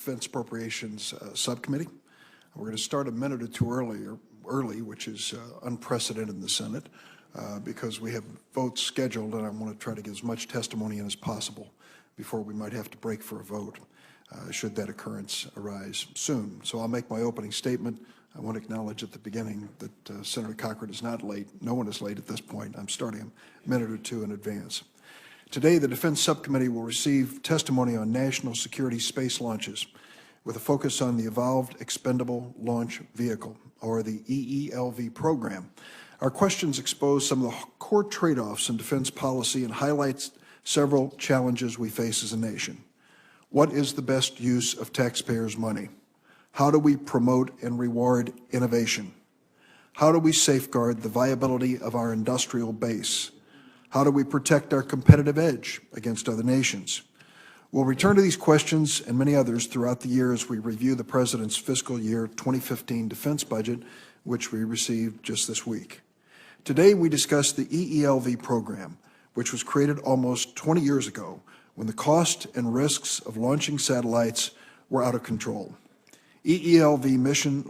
Defense Appropriations Subcommittee. We're going to start a minute or two early, which is unprecedented in the Senate, because we have votes scheduled, and I want to try to get as much testimony in as possible before we might have to break for a vote, should that occurrence arise soon. So I'll make my opening statement. I want to acknowledge at the beginning that Senator Cochran is not late. No one is late at this point. I'm starting a minute or two in advance. Today, the Defense Subcommittee will receive testimony on national security space launches with a focus on the Evolved Expendable Launch Vehicle, or the EELV program. Our questions expose some of the core trade-offs in defense policy and highlights several challenges we face as a nation. What is the best use of taxpayers' money? How do we promote and reward innovation? How do we safeguard the viability of our industrial base? How do we protect our competitive edge against other nations? We'll return to these questions and many others throughout the year as we review the President's fiscal year 2015 defense budget, which we received just this week. Today, we discuss the EELV program, which was created almost 20 years ago when the cost and risks of launching satellites were out of control. EELV missions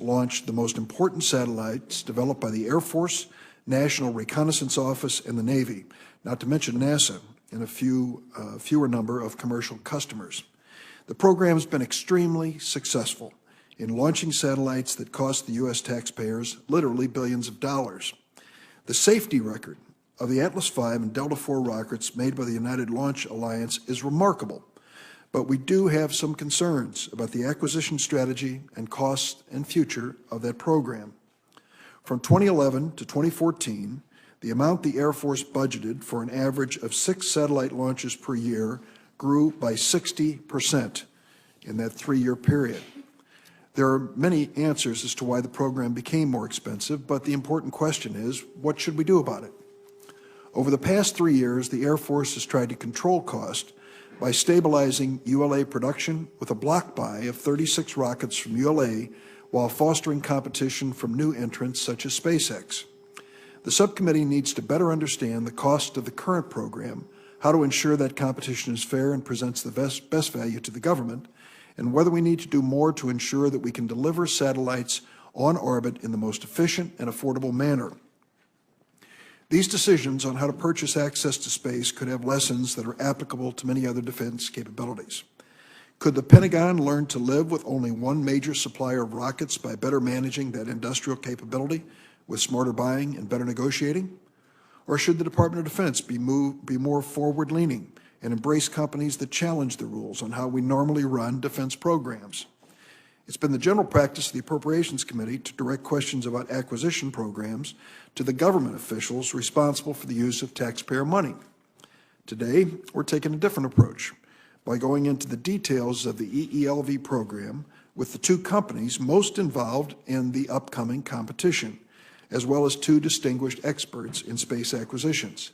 launched the most important satellites developed by the Air Force, National Reconnaissance Office, and the Navy, not to mention NASA, and a fewer number of commercial customers. The program has been extremely successful in launching satellites that cost the U.S. taxpayers literally billions of dollars. The safety record of the Atlas V and Delta IV rockets made by the United Launch Alliance is remarkable, but we do have some concerns about the acquisition strategy and cost and future of that program. From 2011 to 2014, the amount the Air Force budgeted for an average of 6 satellite launches per year grew by 60% in that 3-year period. There are many answers as to why the program became more expensive, but the important question is, what should we do about it? Over the past 3 years, the Air Force has tried to control cost by stabilizing ULA production with a block buy of 36 rockets from ULA while fostering competition from new entrants such as SpaceX. The subcommittee needs to better understand the cost of the current program, how to ensure that competition is fair and presents the best value to the government, and whether we need to do more to ensure that we can deliver satellites on orbit in the most efficient and affordable manner. These decisions on how to purchase access to space could have lessons that are applicable to many other defense capabilities. Could the Pentagon learn to live with only one major supplier of rockets by better managing that industrial capability with smarter buying and better negotiating? Or should the Department of Defense be more forward-leaning and embrace companies that challenge the rules on how we normally run defense programs? It's been the general practice of the Appropriations Committee to direct questions about acquisition programs to the government officials responsible for the use of taxpayer money. Today, we're taking a different approach by going into the details of the EELV program with the 2 companies most involved in the upcoming competition, as well as 2 distinguished experts in space acquisitions.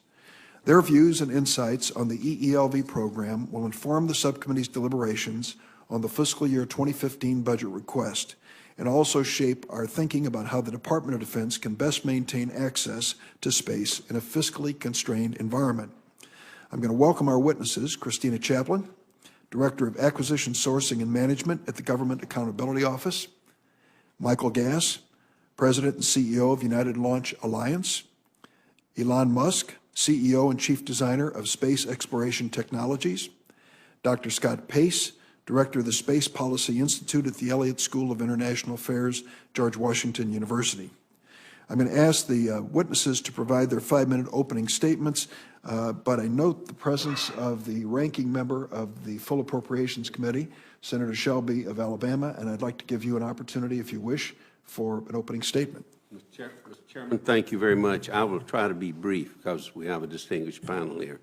Their views and insights on the EELV program will inform the subcommittee's deliberations on the fiscal year 2015 budget request, and also shape our thinking about how the Department of Defense can best maintain access to space in a fiscally constrained environment. I'm going to welcome our witnesses: Christina Chaplin, Director of Acquisition Sourcing and Management at the Government Accountability Office; Michael Gass, President and CEO of United Launch Alliance; Elon Musk, CEO and Chief Designer of Space Exploration Technologies; Dr. Scott Pace, Director of the Space Policy Institute at the Elliott School of International Affairs, George Washington University. I'm going to ask the witnesses to provide their 5-minute opening statements, but I note the presence of the ranking member of the Full Appropriations Committee, Senator Shelby of Alabama, and I'd like to give you an opportunity, if you wish, for an opening statement. Mr. Chairman, thank you very much. I will try to be brief because we have a distinguished panel here.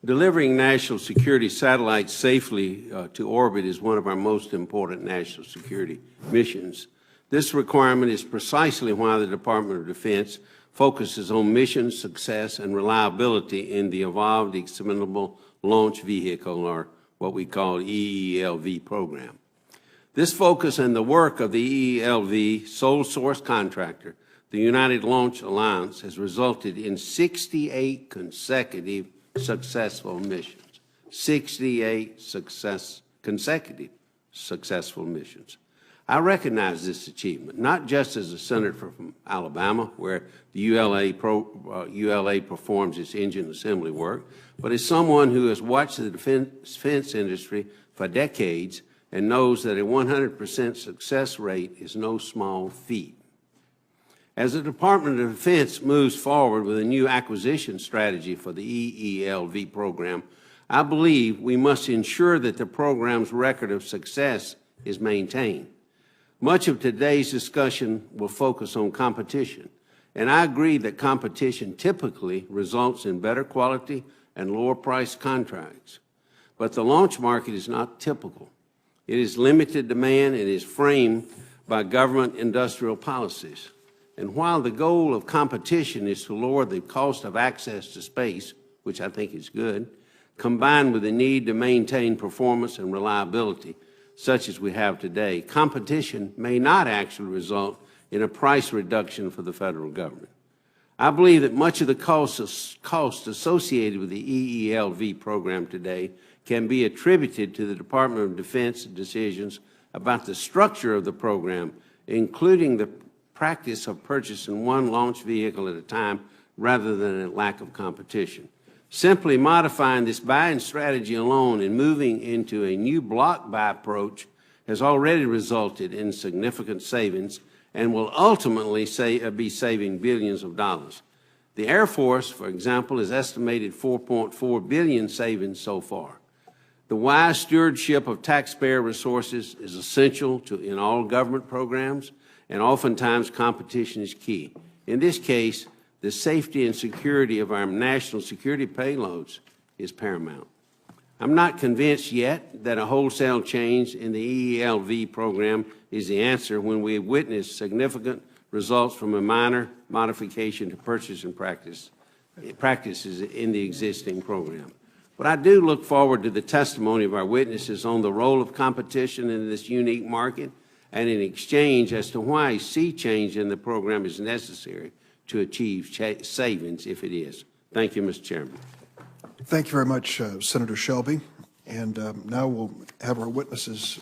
Delivering national security satellites safely to orbit is one of our most important national security missions. This requirement is precisely why the Department of Defense focuses on mission success and reliability in the Evolved Expendable Launch Vehicle, or what we call EELV program. This focus and the work of the EELV sole source contractor, the United Launch Alliance, has resulted in 68 consecutive successful missions. 68 consecutive successful missions. I recognize this achievement, not just as a senator from Alabama, where the ULA performs its engine assembly work, but as someone who has watched the defense industry for decades and knows that a 100% success rate is no small feat. As the Department of Defense moves forward with a new acquisition strategy for the EELV program, I believe we must ensure that the program's record of success is maintained. Much of today's discussion will focus on competition, and I agree that competition typically results in better quality and lower price contracts. But the launch market is not typical. It is limited demand and is framed by government industrial policies. And while the goal of competition is to lower the cost of access to space, which I think is good, combined with the need to maintain performance and reliability, such as we have today, competition may not actually result in a price reduction for the federal government. I believe that much of the cost associated with the EELV program today can be attributed to the Department of Defense decisions about the structure of the program, including the practice of purchasing one launch vehicle at a time rather than a lack of competition. Simply modifying this buying strategy alone and moving into a new block buy approach has already resulted in significant savings and will ultimately be saving billions of dollars. The Air Force, for example, has estimated $4.4 billion savings so far. The wise stewardship of taxpayer resources is essential in all government programs, and oftentimes competition is key. In this case, the safety and security of our national security payloads is paramount. I'm not convinced yet that a wholesale change in the EELV program is the answer when we have witnessed significant results from a minor modification to purchasing practices in the existing program. But I do look forward to the testimony of our witnesses on the role of competition in this unique market and in exchange as to why a sea change in the program is necessary to achieve savings if it is. Thank you, Mr. Chairman. Thank you very much, Senator Shelby. And now we'll have our witnesses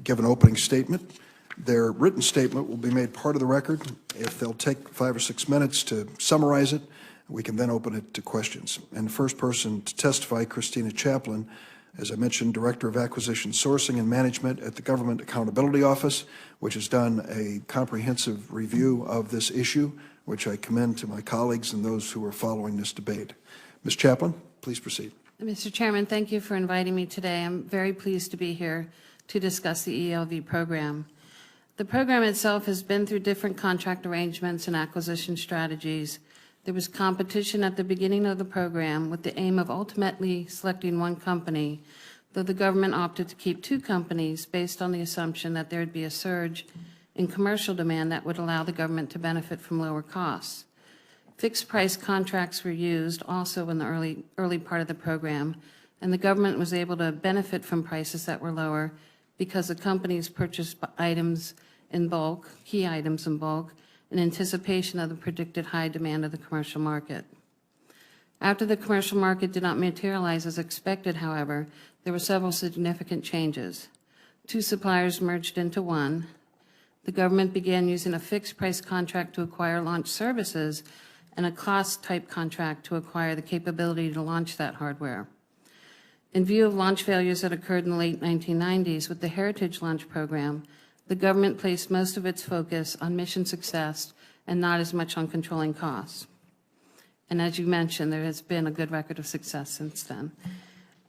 give an opening statement. Their written statement will be made part of the record. If they'll take 5 or 6 minutes to summarize it, we can then open it to questions. And the first person to testify, Christina Chaplin, as I mentioned, Director of Acquisition Sourcing and Management at the Government Accountability Office, which has done a comprehensive review of this issue, which I commend to my colleagues and those who are following this debate. Ms. Chaplin, please proceed. Mr. Chairman, thank you for inviting me today. I'm very pleased to be here to discuss the ELV program. The program itself has been through different contract arrangements and acquisition strategies. There was competition at the beginning of the program with the aim of ultimately selecting one company, though the government opted to keep 2 companies based on the assumption that there would be a surge in commercial demand that would allow the government to benefit from lower costs. Fixed price contracts were used also in the early part of the program, and the government was able to benefit from prices that were lower because the companies purchased items in bulk, key items in bulk, in anticipation of the predicted high demand of the commercial market. After the commercial market did not materialize as expected, however, there were several significant changes. 2 suppliers merged into one. The government began using a fixed price contract to acquire launch services and a cost-type contract to acquire the capability to launch that hardware. In view of launch failures that occurred in the late 1990s with the Heritage Launch Program, the government placed most of its focus on mission success and not as much on controlling costs. And as you mentioned, there has been a good record of success since then.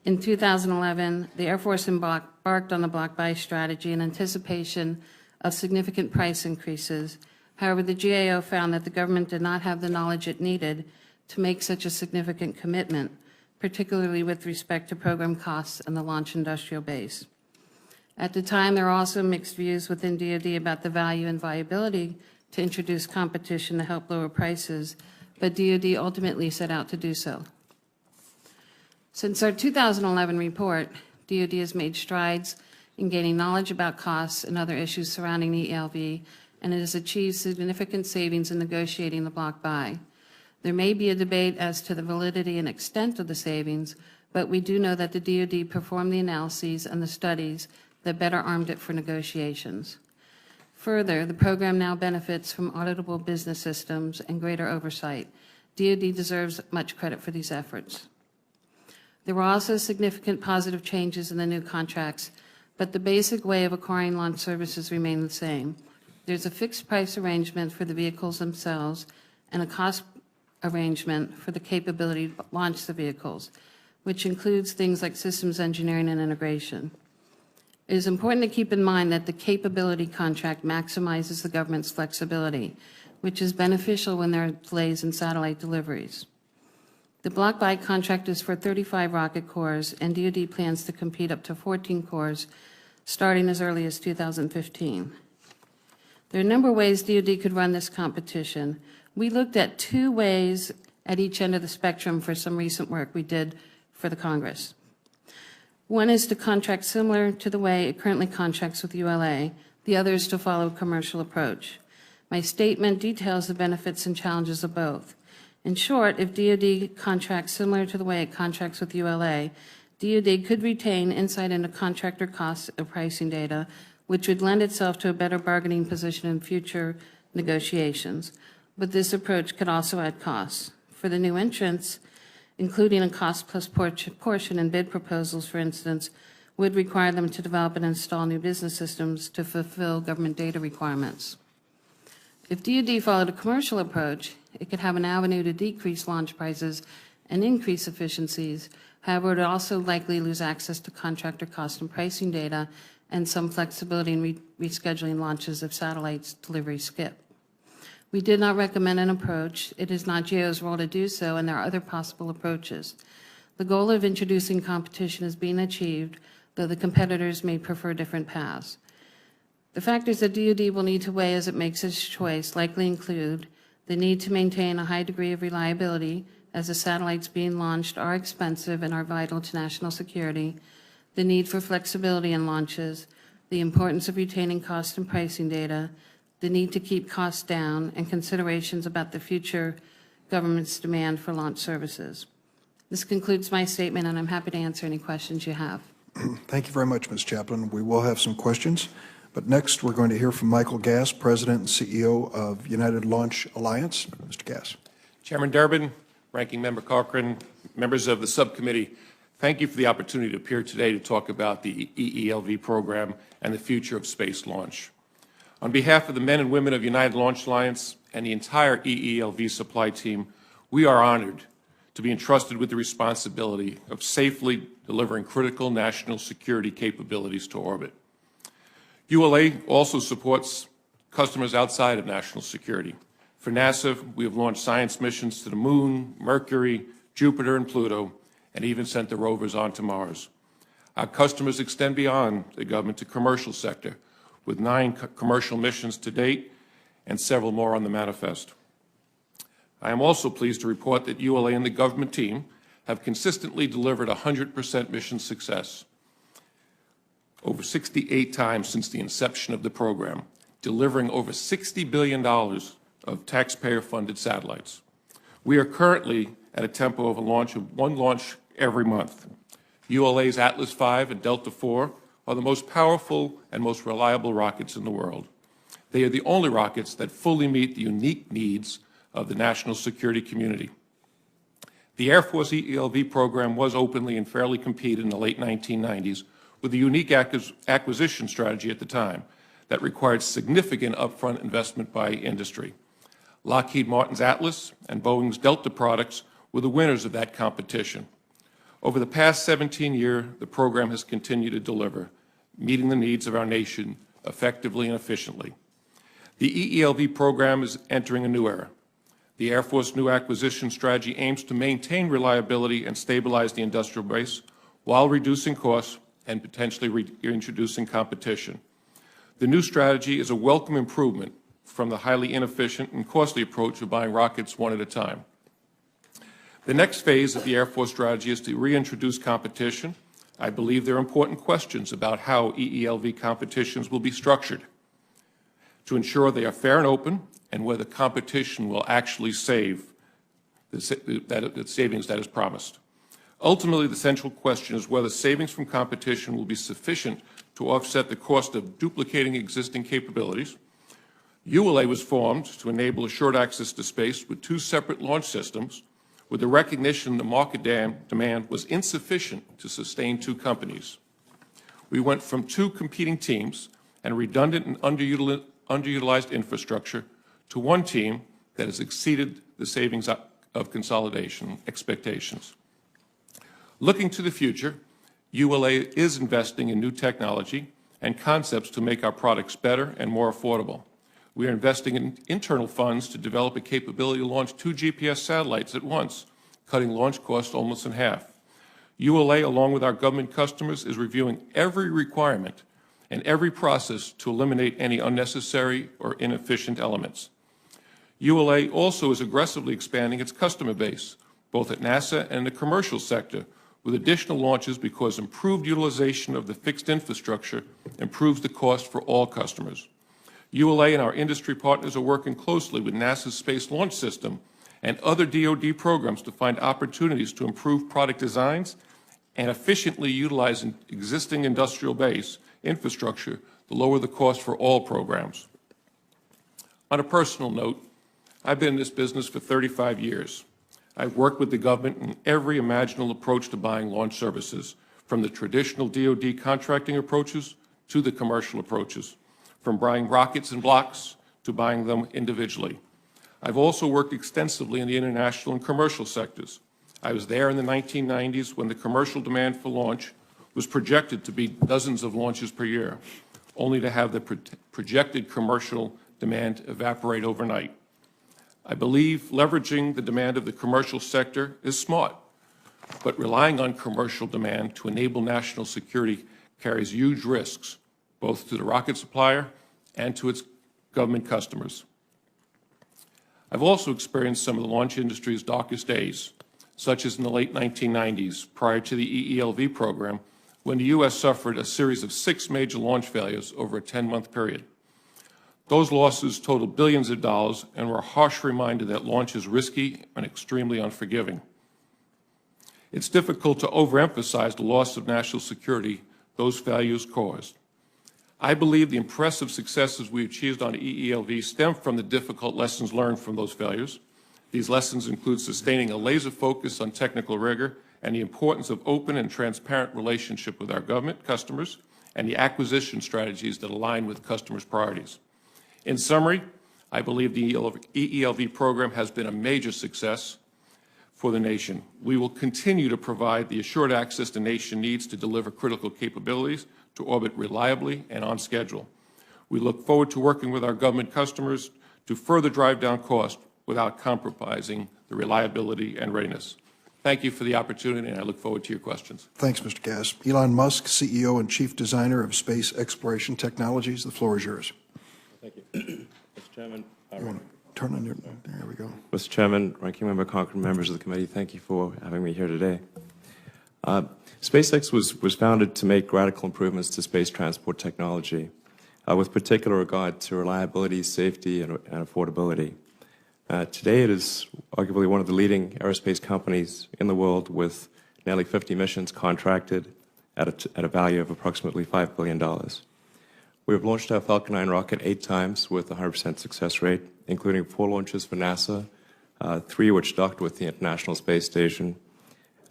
In 2011, the Air Force embarked on the block buy strategy in anticipation of significant price increases. However, the GAO found that the government did not have the knowledge it needed to make such a significant commitment, particularly with respect to program costs and the launch industrial base. At the time, there were also mixed views within DoD about the value and viability to introduce competition to help lower prices, but DoD ultimately set out to do so. Since our 2011 report, DoD has made strides in gaining knowledge about costs and other issues surrounding the ELV, and it has achieved significant savings in negotiating the block buy. There may be a debate as to the validity and extent of the savings, but we do know that the DoD performed the analyses and the studies that better armed it for negotiations. Further, the program now benefits from auditable business systems and greater oversight. DoD deserves much credit for these efforts. There were also significant positive changes in the new contracts, but the basic way of acquiring launch services remained the same. There's a fixed price arrangement for the vehicles themselves and a cost arrangement for the capability to launch the vehicles, which includes things like systems engineering and integration. It is important to keep in mind that the capability contract maximizes the government's flexibility, which is beneficial when there are delays in satellite deliveries. The block buy contract is for 35 rocket cores, and DoD plans to compete up to 14 cores starting as early as 2015. There are a number of ways DoD could run this competition. We looked at 2 ways at each end of the spectrum for some recent work we did for the Congress. One is to contract similar to the way it currently contracts with ULA. The other is to follow a commercial approach. My statement details the benefits and challenges of both. In short, if DoD contracts similar to the way it contracts with ULA, DoD could retain insight into contractor costs and pricing data, which would lend itself to a better bargaining position in future negotiations. But this approach could also add costs. For the new entrants, including a cost-plus portion in bid proposals, for instance, would require them to develop and install new business systems to fulfill government data requirements. If DoD followed a commercial approach, it could have an avenue to decrease launch prices and increase efficiencies. However, it would also likely lose access to contractor cost and pricing data and some flexibility in rescheduling launches if satellites delivery skip. We did not recommend an approach. It is not GAO's role to do so, and there are other possible approaches. The goal of introducing competition is being achieved, though the competitors may prefer different paths. The factors that DoD will need to weigh as it makes its choice likely include the need to maintain a high degree of reliability, as the satellites being launched are expensive and are vital to national security, the need for flexibility in launches, the importance of retaining cost and pricing data, the need to keep costs down, and considerations about the future government's demand for launch services. This concludes my statement, and I'm happy to answer any questions you have. Thank you very much, Ms. Chaplin. We will have some questions, but next we're going to hear from Michael Gass, President and CEO of United Launch Alliance. Mr. Gass. Chairman Durbin, Ranking Member Cochran, members of the subcommittee, thank you for the opportunity to appear today to talk about the EELV program and the future of space launch. On behalf of the men and women of United Launch Alliance and the entire EELV supply team, we are honored to be entrusted with the responsibility of safely delivering critical national security capabilities to orbit. ULA also supports customers outside of national security. For NASA, we have launched science missions to the Moon, Mercury, Jupiter, and Pluto, and even sent the rovers onto Mars. Our customers extend beyond the government to commercial sector, with 9 commercial missions to date and several more on the manifest. I am also pleased to report that ULA and the government team have consistently delivered 100% mission success, over 68 times since the inception of the program, delivering over $60 billion of taxpayer-funded satellites. We are currently at a tempo of one launch every month. ULA's Atlas V and Delta IV are the most powerful and most reliable rockets in the world. They are the only rockets that fully meet the unique needs of the national security community. The Air Force EELV program was openly and fairly competed in the late 1990s with a unique acquisition strategy at the time that required significant upfront investment by industry. Lockheed Martin's Atlas and Boeing's Delta products were the winners of that competition. Over the past 17 years, the program has continued to deliver, meeting the needs of our nation effectively and efficiently. The EELV program is entering a new era. The Air Force new acquisition strategy aims to maintain reliability and stabilize the industrial base while reducing costs and potentially reintroducing competition. The new strategy is a welcome improvement from the highly inefficient and costly approach of buying rockets one at a time. The next phase of the Air Force strategy is to reintroduce competition. I believe there are important questions about how EELV competitions will be structured to ensure they are fair and open and whether competition will actually save the savings that is promised. Ultimately, the central question is whether savings from competition will be sufficient to offset the cost of duplicating existing capabilities. ULA was formed to enable assured access to space with 2 separate launch systems, with the recognition the market demand was insufficient to sustain 2 companies. We went from 2 competing teams and redundant and underutilized infrastructure to 1 team that has exceeded the savings of consolidation expectations. Looking to the future, ULA is investing in new technology and concepts to make our products better and more affordable. We are investing in internal funds to develop a capability to launch 2 GPS satellites at once, cutting launch costs almost in half. ULA, along with our government customers, is reviewing every requirement and every process to eliminate any unnecessary or inefficient elements. ULA also is aggressively expanding its customer base, both at NASA and in the commercial sector, with additional launches because improved utilization of the fixed infrastructure improves the cost for all customers. ULA and our industry partners are working closely with NASA's Space Launch System and other DoD programs to find opportunities to improve product designs and efficiently utilize existing industrial base infrastructure to lower the cost for all programs. On a personal note, I've been in this business for 35 years. I've worked with the government in every imaginable approach to buying launch services, from the traditional DoD contracting approaches to the commercial approaches, from buying rockets and blocks to buying them individually. I've also worked extensively in the international and commercial sectors. I was there in the 1990s when the commercial demand for launch was projected to be dozens of launches per year, only to have the projected commercial demand evaporate overnight. I believe leveraging the demand of the commercial sector is smart, but relying on commercial demand to enable national security carries huge risks, both to the rocket supplier and to its government customers. I've also experienced some of the launch industry's darkest days, such as in the late 1990s, prior to the EELV program, when the U.S. suffered a series of 6 major launch failures over a 10-month period. Those losses totaled billions of dollars and were a harsh reminder that launch is risky and extremely unforgiving. It's difficult to overemphasize the loss of national security those failures caused. I believe the impressive successes we achieved on EELV stem from the difficult lessons learned from those failures. These lessons include sustaining a laser focus on technical rigor and the importance of open and transparent relationship with our government customers and the acquisition strategies that align with customers' priorities. In summary, I believe the EELV program has been a major success for the nation. We will continue to provide the assured access the nation needs to deliver critical capabilities to orbit reliably and on schedule. We look forward to working with our government customers to further drive down cost without compromising the reliability and readiness. Thank you for the opportunity, and I look forward to your questions. Thanks, Mr. Cass. Elon Musk, CEO and Chief Designer of Space Exploration Technologies, the floor is yours. Thank you. Mr. Chairman. You want to turn on your, there we go. Mr. Chairman, Ranking Member Cochran, members of the committee, thank you for having me here today. SpaceX was founded to make radical improvements to space transport technology, with particular regard to reliability, safety, and affordability. Today, it is arguably one of the leading aerospace companies in the world, with nearly 50 missions contracted at a value of approximately $5 billion. We have launched our Falcon 9 rocket 8 times with a 100% success rate, including 4 launches for NASA, 3 which docked with the International Space Station,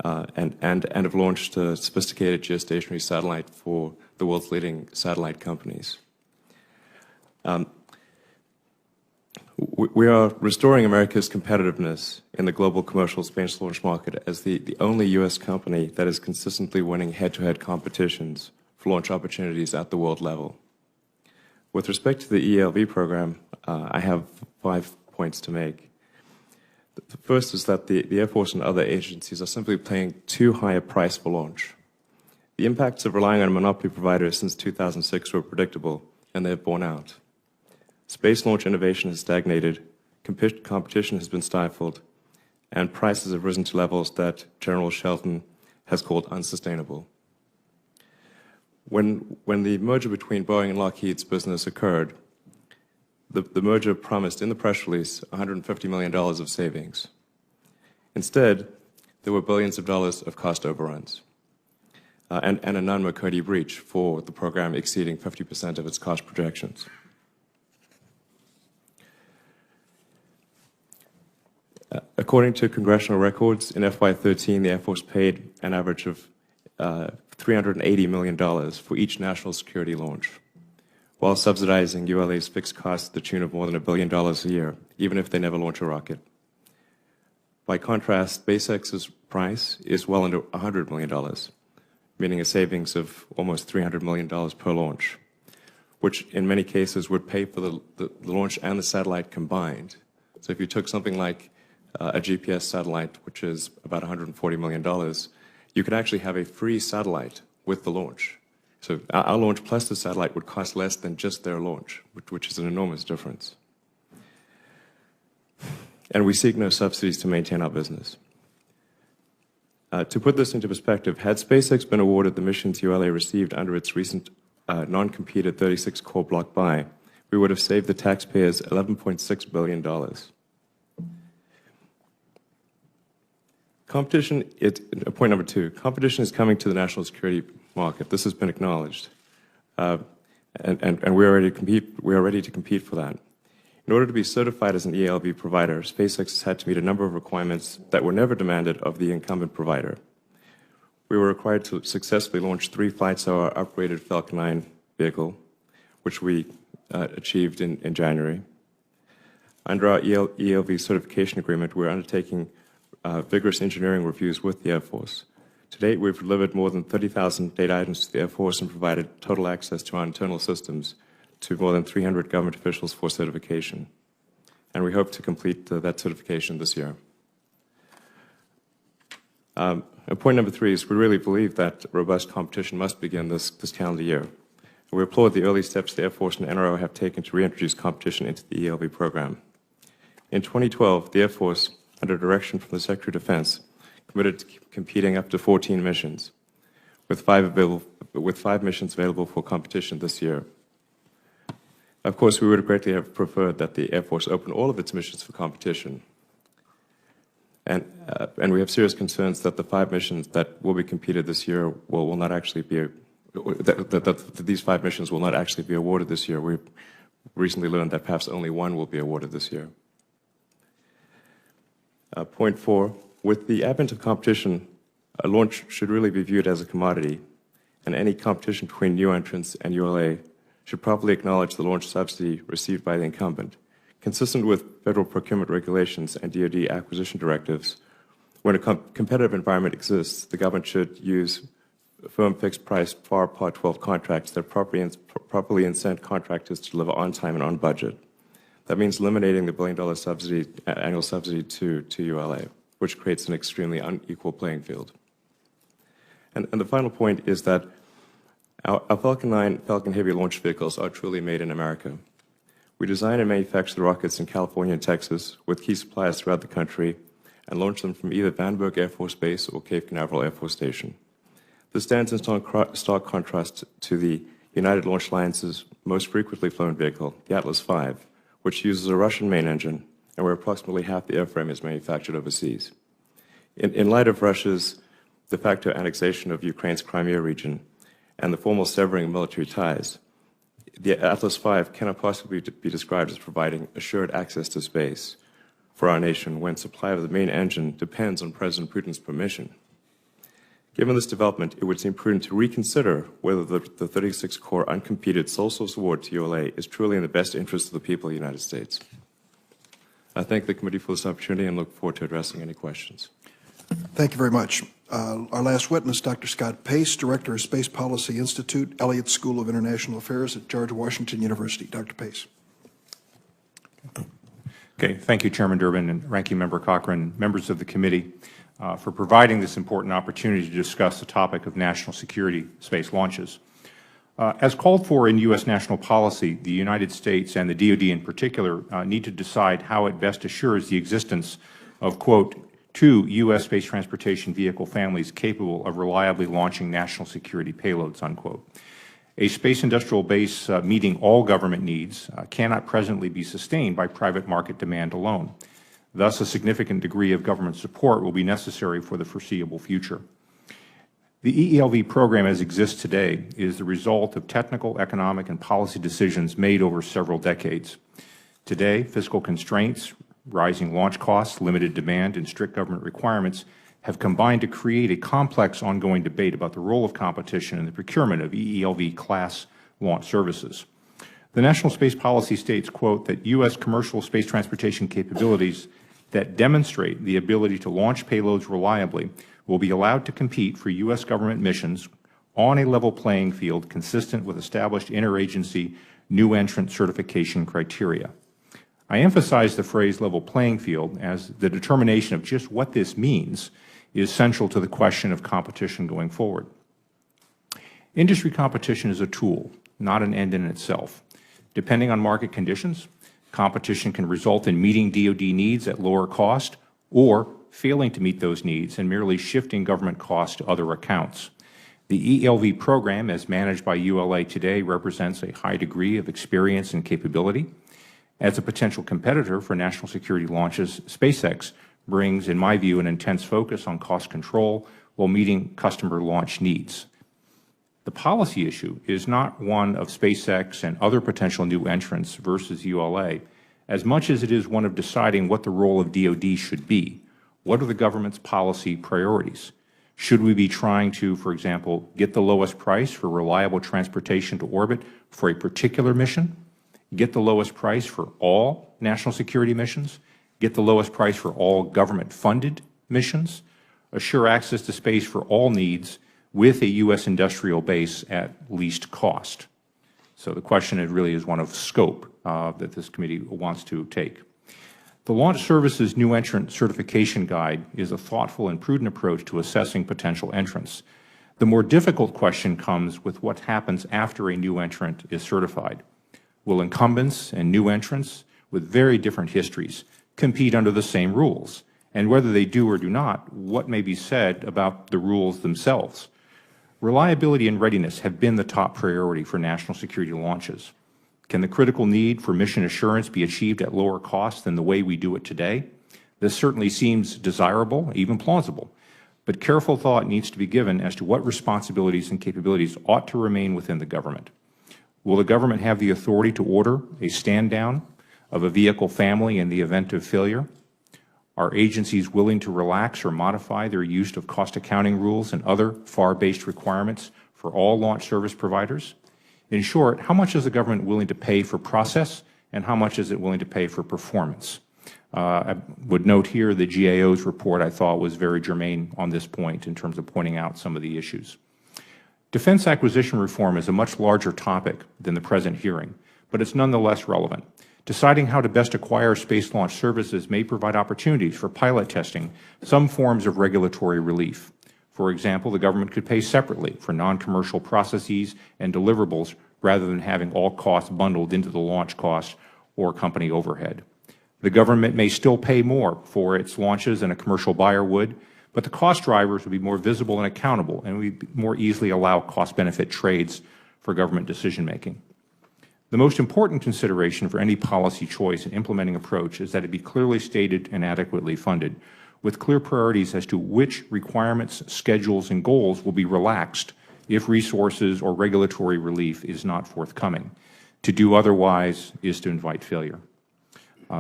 and have launched a sophisticated geostationary satellite for the world's leading satellite companies. We are restoring America's competitiveness in the global commercial space launch market as the only U.S. company that is consistently winning head-to-head competitions for launch opportunities at the world level. With respect to the ELV program, I have 5 points to make. The first is that the Air Force and other agencies are simply paying too high a price for launch. The impacts of relying on a monopoly provider since 2006 were predictable, and they have borne out. Space launch innovation has stagnated, competition has been stifled, and prices have risen to levels that General Shelton has called unsustainable. When the merger between Boeing and Lockheed's business occurred, the merger promised in the press release $150 million of savings. Instead, there were billions of dollars of cost overruns and a non-McCurdy breach for the program exceeding 50% of its cost projections. According to congressional records, in FY13, the Air Force paid an average of $380 million for each national security launch, while subsidizing ULA's fixed costs to the tune of more than $1 billion a year, even if they never launch a rocket. By contrast, SpaceX's price is well under $100 million, meaning a savings of almost $300 million per launch, which in many cases would pay for the launch and the satellite combined. So if you took something like a GPS satellite, which is about $140 million, you could actually have a free satellite with the launch. So our launch plus the satellite would cost less than just their launch, which is an enormous difference. And we seek no subsidies to maintain our business. To put this into perspective, had SpaceX been awarded the missions ULA received under its recent non-competed 36-core block buy, we would have saved the taxpayers $11.6 billion. Competition, point number 2, competition is coming to the national security market. This has been acknowledged. And we are ready to compete for that. In order to be certified as an ELV provider, SpaceX has had to meet a number of requirements that were never demanded of the incumbent provider. We were required to successfully launch 3 flights of our upgraded Falcon 9 vehicle, which we achieved in January. Under our ELV certification agreement, we're undertaking vigorous engineering reviews with the Air Force. To date, we've delivered more than 30,000 data items to the Air Force and provided total access to our internal systems to more than 300 government officials for certification. And we hope to complete that certification this year. And point number 3 is we really believe that robust competition must begin this calendar year. We applaud the early steps the Air Force and NRO have taken to reintroduce competition into the ELV program. In 2012, the Air Force, under direction from the Secretary of Defense, committed to competing up to 14 missions, with 5 missions available for competition this year. Of course, we would greatly have preferred that the Air Force open all of its missions for competition. And we have serious concerns that the 5 missions that will be competed this year will not actually be, that these 5 missions will not actually be awarded this year. We've recently learned that perhaps only 1 will be awarded this year. Point 4, with the advent of competition, a launch should really be viewed as a commodity, and any competition between new entrants and ULA should properly acknowledge the launch subsidy received by the incumbent. Consistent with federal procurement regulations and DoD acquisition directives, when a competitive environment exists, the government should use firm fixed price FAR Part 12 contracts that properly incent contractors to deliver on time and on budget. That means eliminating the $1 billion subsidy, annual subsidy to ULA, which creates an extremely unequal playing field. And the final point is that our Falcon 9 Falcon Heavy launch vehicles are truly made in America. We design and manufacture the rockets in California and Texas with key suppliers throughout the country and launch them from either Vandenberg Air Force Base or Cape Canaveral Air Force Station. This stands in stark contrast to the United Launch Alliance's most frequently flown vehicle, the Atlas V, which uses a Russian main engine and where approximately half the airframe is manufactured overseas. In light of Russia's de facto annexation of Ukraine's Crimea region and the formal severing of military ties, the Atlas V cannot possibly be described as providing assured access to space for our nation when supply of the main engine depends on President Putin's permission. Given this development, it would seem prudent to reconsider whether the 36-core uncompeted sole source award to ULA is truly in the best interest of the people of the United States. I thank the committee for this opportunity and look forward to addressing any questions. Thank you very much. Our last witness, Dr. Scott Pace, Director of Space Policy Institute, Elliott School of International Affairs at George Washington University. Dr. Pace. Okay, thank you, Chairman Durbin and Ranking Member Cochran, members of the committee, for providing this important opportunity to discuss the topic of national security space launches. As called for in U.S. national policy, the United States and the DoD in particular need to decide how it best assures the existence of, quote, 2 U.S. space transportation vehicle families capable of reliably launching national security payloads, unquote. A space industrial base meeting all government needs cannot presently be sustained by private market demand alone. Thus, a significant degree of government support will be necessary for the foreseeable future. The EELV program as it exists today is the result of technical, economic, and policy decisions made over several decades. Today, fiscal constraints, rising launch costs, limited demand, and strict government requirements have combined to create a complex ongoing debate about the role of competition in the procurement of EELV-class launch services. The National Space Policy states, quote, that U.S. commercial space transportation capabilities that demonstrate the ability to launch payloads reliably will be allowed to compete for U.S. government missions on a level playing field consistent with established interagency new entrant certification criteria. I emphasize the phrase level playing field as the determination of just what this means is central to the question of competition going forward. Industry competition is a tool, not an end in itself. Depending on market conditions, competition can result in meeting DoD needs at lower cost or failing to meet those needs and merely shifting government costs to other accounts. The EELV program, as managed by ULA today, represents a high degree of experience and capability. As a potential competitor for national security launches, SpaceX brings, in my view, an intense focus on cost control while meeting customer launch needs. The policy issue is not one of SpaceX and other potential new entrants versus ULA, as much as it is one of deciding what the role of DoD should be. What are the government's policy priorities? Should we be trying to, for example, get the lowest price for reliable transportation to orbit for a particular mission? Get the lowest price for all national security missions? Get the lowest price for all government-funded missions? Assure access to space for all needs with a U.S. industrial base at least cost? So the question really is one of scope that this committee wants to take. The Launch Services New Entrant Certification Guide is a thoughtful and prudent approach to assessing potential entrants. The more difficult question comes with what happens after a new entrant is certified. Will incumbents and new entrants with very different histories compete under the same rules? And whether they do or do not, what may be said about the rules themselves? Reliability and readiness have been the top priority for national security launches. Can the critical need for mission assurance be achieved at lower cost than the way we do it today? This certainly seems desirable, even plausible, but careful thought needs to be given as to what responsibilities and capabilities ought to remain within the government. Will the government have the authority to order a stand-down of a vehicle family in the event of failure? Are agencies willing to relax or modify their use of cost accounting rules and other FAR-based requirements for all launch service providers? In short, how much is the government willing to pay for process, and how much is it willing to pay for performance? I would note here the GAO's report I thought was very germane on this point in terms of pointing out some of the issues. Defense acquisition reform is a much larger topic than the present hearing, but it's nonetheless relevant. Deciding how to best acquire space launch services may provide opportunities for pilot testing some forms of regulatory relief. For example, the government could pay separately for non-commercial processes and deliverables rather than having all costs bundled into the launch cost or company overhead. The government may still pay more for its launches than a commercial buyer would, but the cost drivers would be more visible and accountable, and we more easily allow cost-benefit trades for government decision-making. The most important consideration for any policy choice and implementing approach is that it be clearly stated and adequately funded, with clear priorities as to which requirements, schedules, and goals will be relaxed if resources or regulatory relief is not forthcoming. To do otherwise is to invite failure.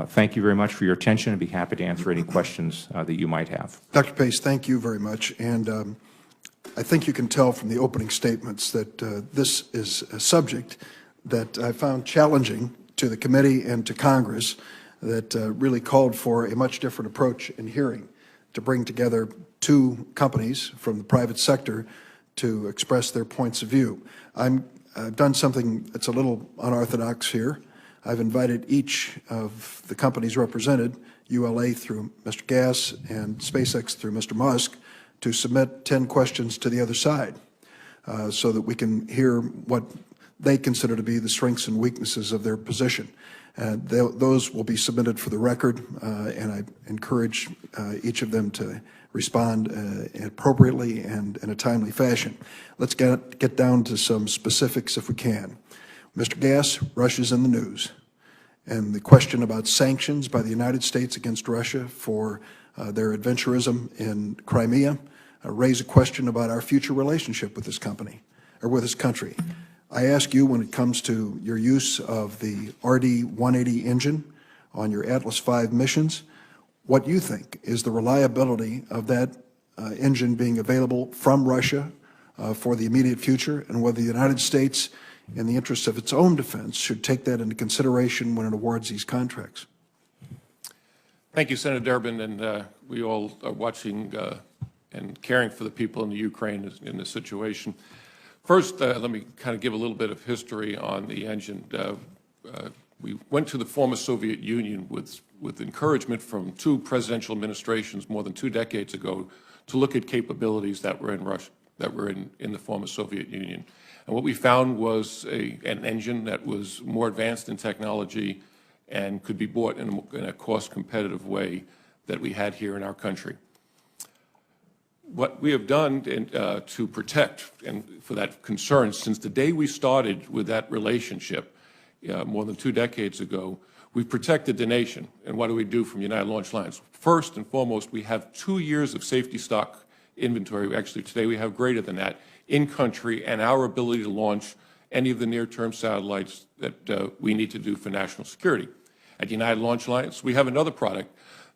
Thank you very much for your attention. I'd be happy to answer any questions that you might have. Dr. Pace, thank you very much. And I think you can tell from the opening statements that this is a subject that I found challenging to the committee and to Congress, that really called for a much different approach in hearing, to bring together two companies from the private sector to express their points of view. I've done something that's a little unorthodox here. I've invited each of the companies represented, ULA through Mr. Gass and SpaceX through Mr. Musk, to submit 10 questions to the other side so that we can hear what they consider to be the strengths and weaknesses of their position. Those will be submitted for the record, and I encourage each of them to respond appropriately and in a timely fashion. Let's get down to some specifics if we can. Mr. Gass, Russia's in the news, and the question about sanctions by the United States against Russia for their adventurism in Crimea raise a question about our future relationship with this company, or with this country. I ask you, when it comes to your use of the RD-180 engine on your Atlas V missions, what you think is the reliability of that engine being available from Russia for the immediate future, and whether the United States, in the interest of its own defense, should take that into consideration when it awards these contracts. Thank you, Senator Durbin, and we all are watching and caring for the people in the Ukraine in this situation. First, let me kind of give a little bit of history on the engine. We went to the former Soviet Union with encouragement from two presidential administrations more than 2 decades ago to look at capabilities that were in Russia, that were in the former Soviet Union. And what we found was an engine that was more advanced in technology and could be bought in a cost-competitive way that we had here in our country. What we have done to protect and for that concern since the day we started with that relationship more than 2 decades ago, we've protected the nation. And what do we do from United Launch Alliance? First and foremost, we have 2 years of safety stock inventory. Actually, today we have greater than that in country, and our ability to launch any of the near-term satellites that we need to do for national security. At United Launch Alliance, we have another product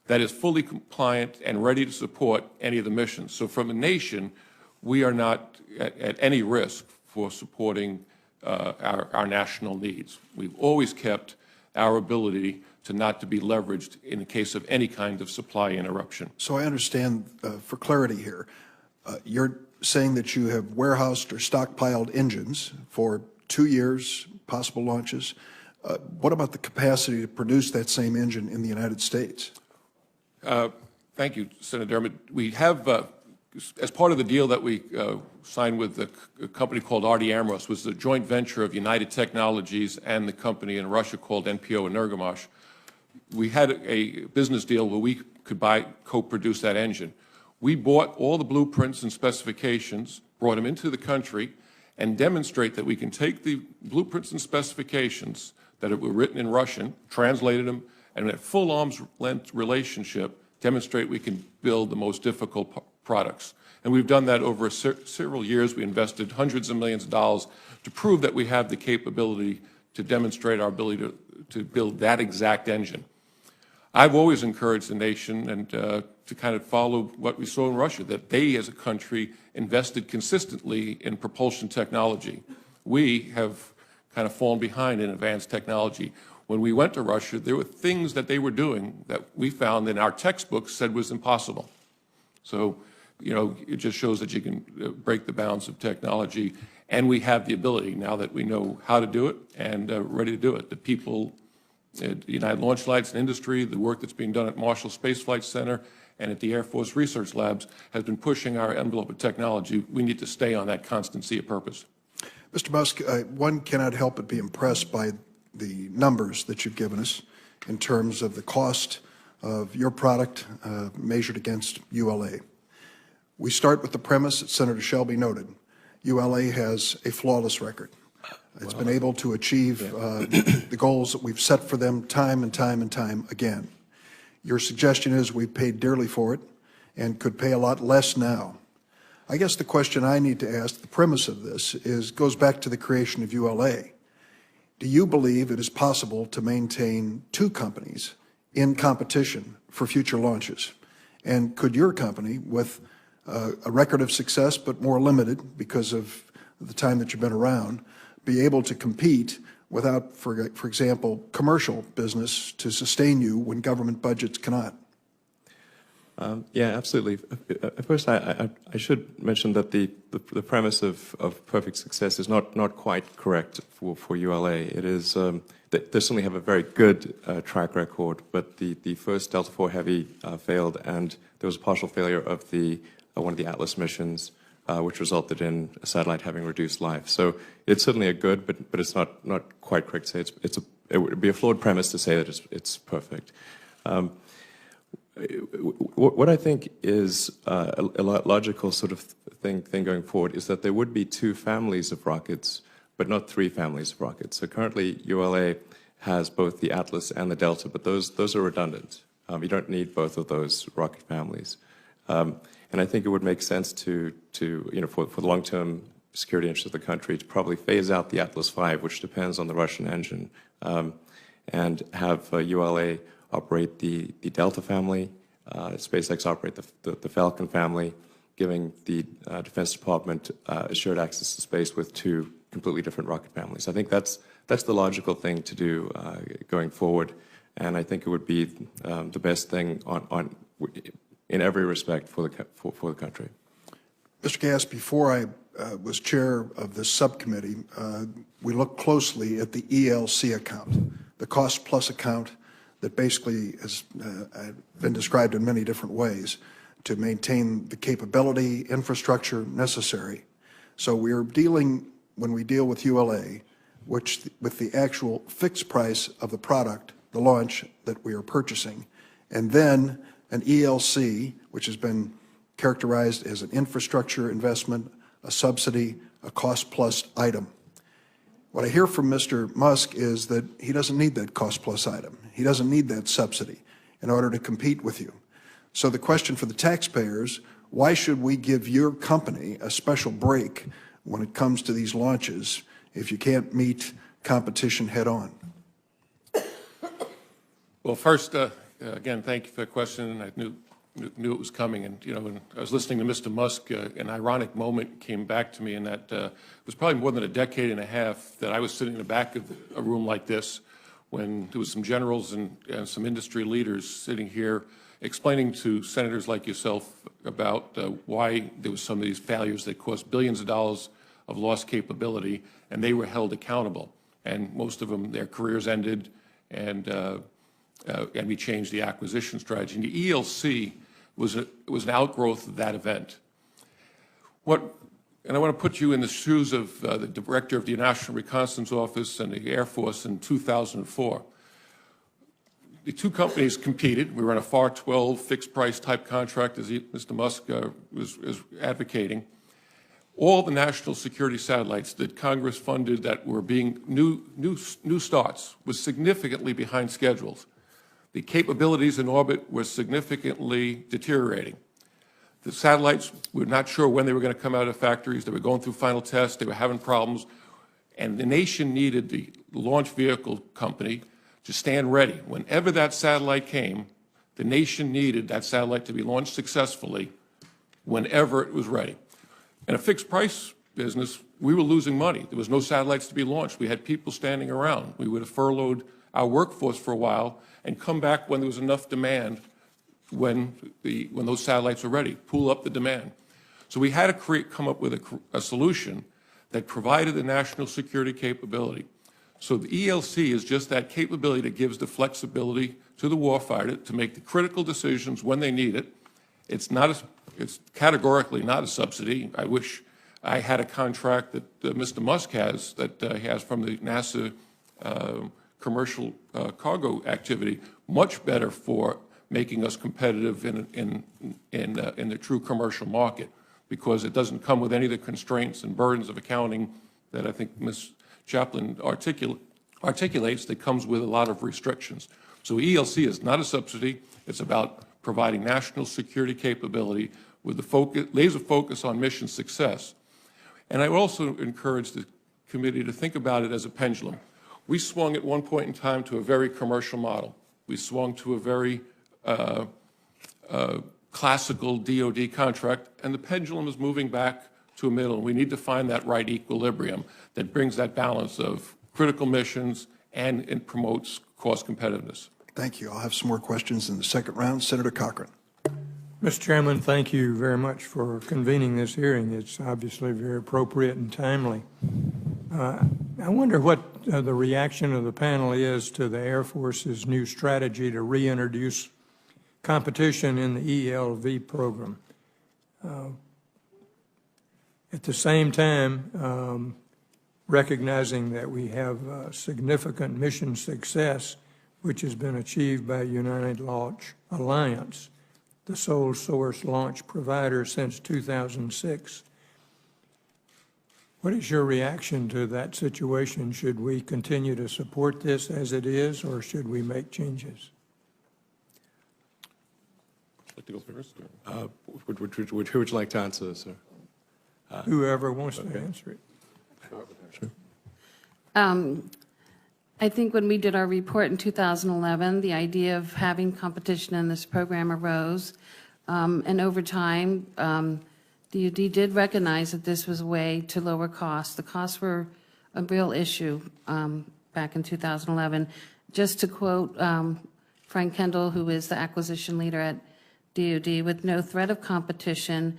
that is fully compliant and ready to support any of the missions. So from a nation, we are not at any risk for supporting our national needs. We've always kept our ability to be leveraged in the case of any kind of supply interruption. So I understand, for clarity here, you're saying that you have warehoused or stockpiled engines for 2 years, possible launches. What about the capacity to produce that same engine in the United States? Thank you, Senator Durbin. We have, as part of the deal that we signed with a company called RD Amros, was a joint venture of United Technologies and the company in Russia called NPO Energomash. We had a business deal where we could co-produce that engine. We bought all the blueprints and specifications, brought them into the country, and demonstrate that we can take the blueprints and specifications that were written in Russian, translated them, and at full arm's length relationship, demonstrate we can build the most difficult products. And we've done that over several years. We invested hundreds of millions of dollars to prove that we have the capability to demonstrate our ability to build that exact engine. I've always encouraged the nation and to kind of follow what we saw in Russia, that they as a country invested consistently in propulsion technology. We have kind of fallen behind in advanced technology. When we went to Russia, there were things that they were doing that we found in our textbooks said was impossible. So, you know, it just shows that you can break the bounds of technology, and we have the ability now that we know how to do it and ready to do it. The people at United Launch Alliance and industry, the work that's being done at Marshall Space Flight Center and at the Air Force Research Labs has been pushing our envelope of technology. We need to stay on that constancy of purpose. Mr. Musk, one cannot help but be impressed by the numbers that you've given us in terms of the cost of your product measured against ULA. We start with the premise that Senator Shelby noted. ULA has a flawless record. It's been able to achieve the goals that we've set for them time and time and time again. Your suggestion is we've paid dearly for it and could pay a lot less now. I guess the question I need to ask, the premise of this, goes back to the creation of ULA. Do you believe it is possible to maintain 2 companies in competition for future launches? And could your company, with a record of success but more limited because of the time that you've been around, be able to compete without, for example, commercial business to sustain you when government budgets cannot? Yeah, absolutely. First, I should mention that the premise of perfect success is not quite correct for ULA. It is they certainly have a very good track record, but the first Delta IV Heavy failed, and there was a partial failure of one of the Atlas missions, which resulted in a satellite having reduced life. So it's certainly a good, but it's not quite correct to say it would be a flawed premise to say that it's perfect. What I think is a logical sort of thing going forward is that there would be 2 families of rockets, but not 3 families of rockets. So currently, ULA has both the Atlas and the Delta, but those are redundant. You don't need both of those rocket families. And I think it would make sense to for the long-term security interests of the country to probably phase out the Atlas V, which depends on the Russian engine, and have ULA operate the Delta family, SpaceX operate the Falcon family, giving the Defense Department assured access to space with two completely different rocket families. I think that's the logical thing to do going forward, and I think it would be the best thing in every respect for the country. Mr. Gass, before I was chair of this subcommittee, we looked closely at the ELC account, the cost-plus account that basically has been described in many different ways to maintain the capability, infrastructure necessary. So we're dealing, when we deal with ULA, with the actual fixed price of the product, the launch that we are purchasing, and then an ELC, which has been characterized as an infrastructure investment, a subsidy, a cost-plus item. What I hear from Mr. Musk is that he doesn't need that cost-plus item. He doesn't need that subsidy in order to compete with you. So the question for the taxpayers, why should we give your company a special break when it comes to these launches if you can't meet competition head-on? Well, first, again, thank you for the question. I knew it was coming, and when I was listening to Mr. Musk, an ironic moment came back to me, in that it was probably more than a decade and a half that I was sitting in the back of a room like this when there was some generals and some industry leaders sitting here explaining to senators like yourself about why there was some of these failures that cost billions of dollars of lost capability, and they were held accountable. And most of them, their careers ended, and we changed the acquisition strategy. And the ELC was an outgrowth of that event. And I want to put you in the shoes of the director of the National Reconnaissance Office and the Air Force in 2004. The two companies competed. We were on a FAR 12 fixed price type contract, as Mr. Musk was advocating. All the national security satellites that Congress funded that were being new starts was significantly behind schedules. The capabilities in orbit were significantly deteriorating. The satellites, we were not sure when they were going to come out of factories. They were going through final tests. They were having problems. And the nation needed the launch vehicle company to stand ready. Whenever that satellite came, the nation needed that satellite to be launched successfully whenever it was ready. In a fixed price business, we were losing money. There was no satellites to be launched. We had people standing around. We would have furloughed our workforce for a while and come back when there was enough demand, when those satellites were ready, pool up the demand. So we had to come up with a solution that provided the national security capability. So the ELC is just that capability that gives the flexibility to the warfighter to make the critical decisions when they need it. It's categorically not a subsidy. I wish I had a contract that Mr. Musk has, that he has from the NASA commercial cargo activity, much better for making us competitive in the true commercial market, because it doesn't come with any of the constraints and burdens of accounting that I think Ms. Chaplin articulates, that comes with a lot of restrictions. So ELC is not a subsidy. It's about providing national security capability with the laser focus on mission success. And I would also encourage the committee to think about it as a pendulum. We swung at one point in time to a very commercial model. We swung to a very classical DoD contract, and the pendulum is moving back to a middle. We need to find that right equilibrium that brings that balance of critical missions and it promotes cost competitiveness. Thank you. I'll have some more questions in the second round. Senator Cochran. Mr. Chairman, thank you very much for convening this hearing. It's obviously very appropriate and timely. I wonder what the reaction of the panel is to the Air Force's new strategy to reintroduce competition in the ELV program. At the same time, recognizing that we have significant mission success, which has been achieved by United Launch Alliance, the sole source launch provider since 2006. What is your reaction to that situation? Should we continue to support this as it is, or should we make changes? Like to go first? Who would you like to answer this, sir? Whoever wants to answer it. I think when we did our report in 2011, the idea of having competition in this program arose. And over time, DoD did recognize that this was a way to lower costs. The costs were a real issue back in 2011. Just to quote Frank Kendall, who is the acquisition leader at DoD, with no threat of competition,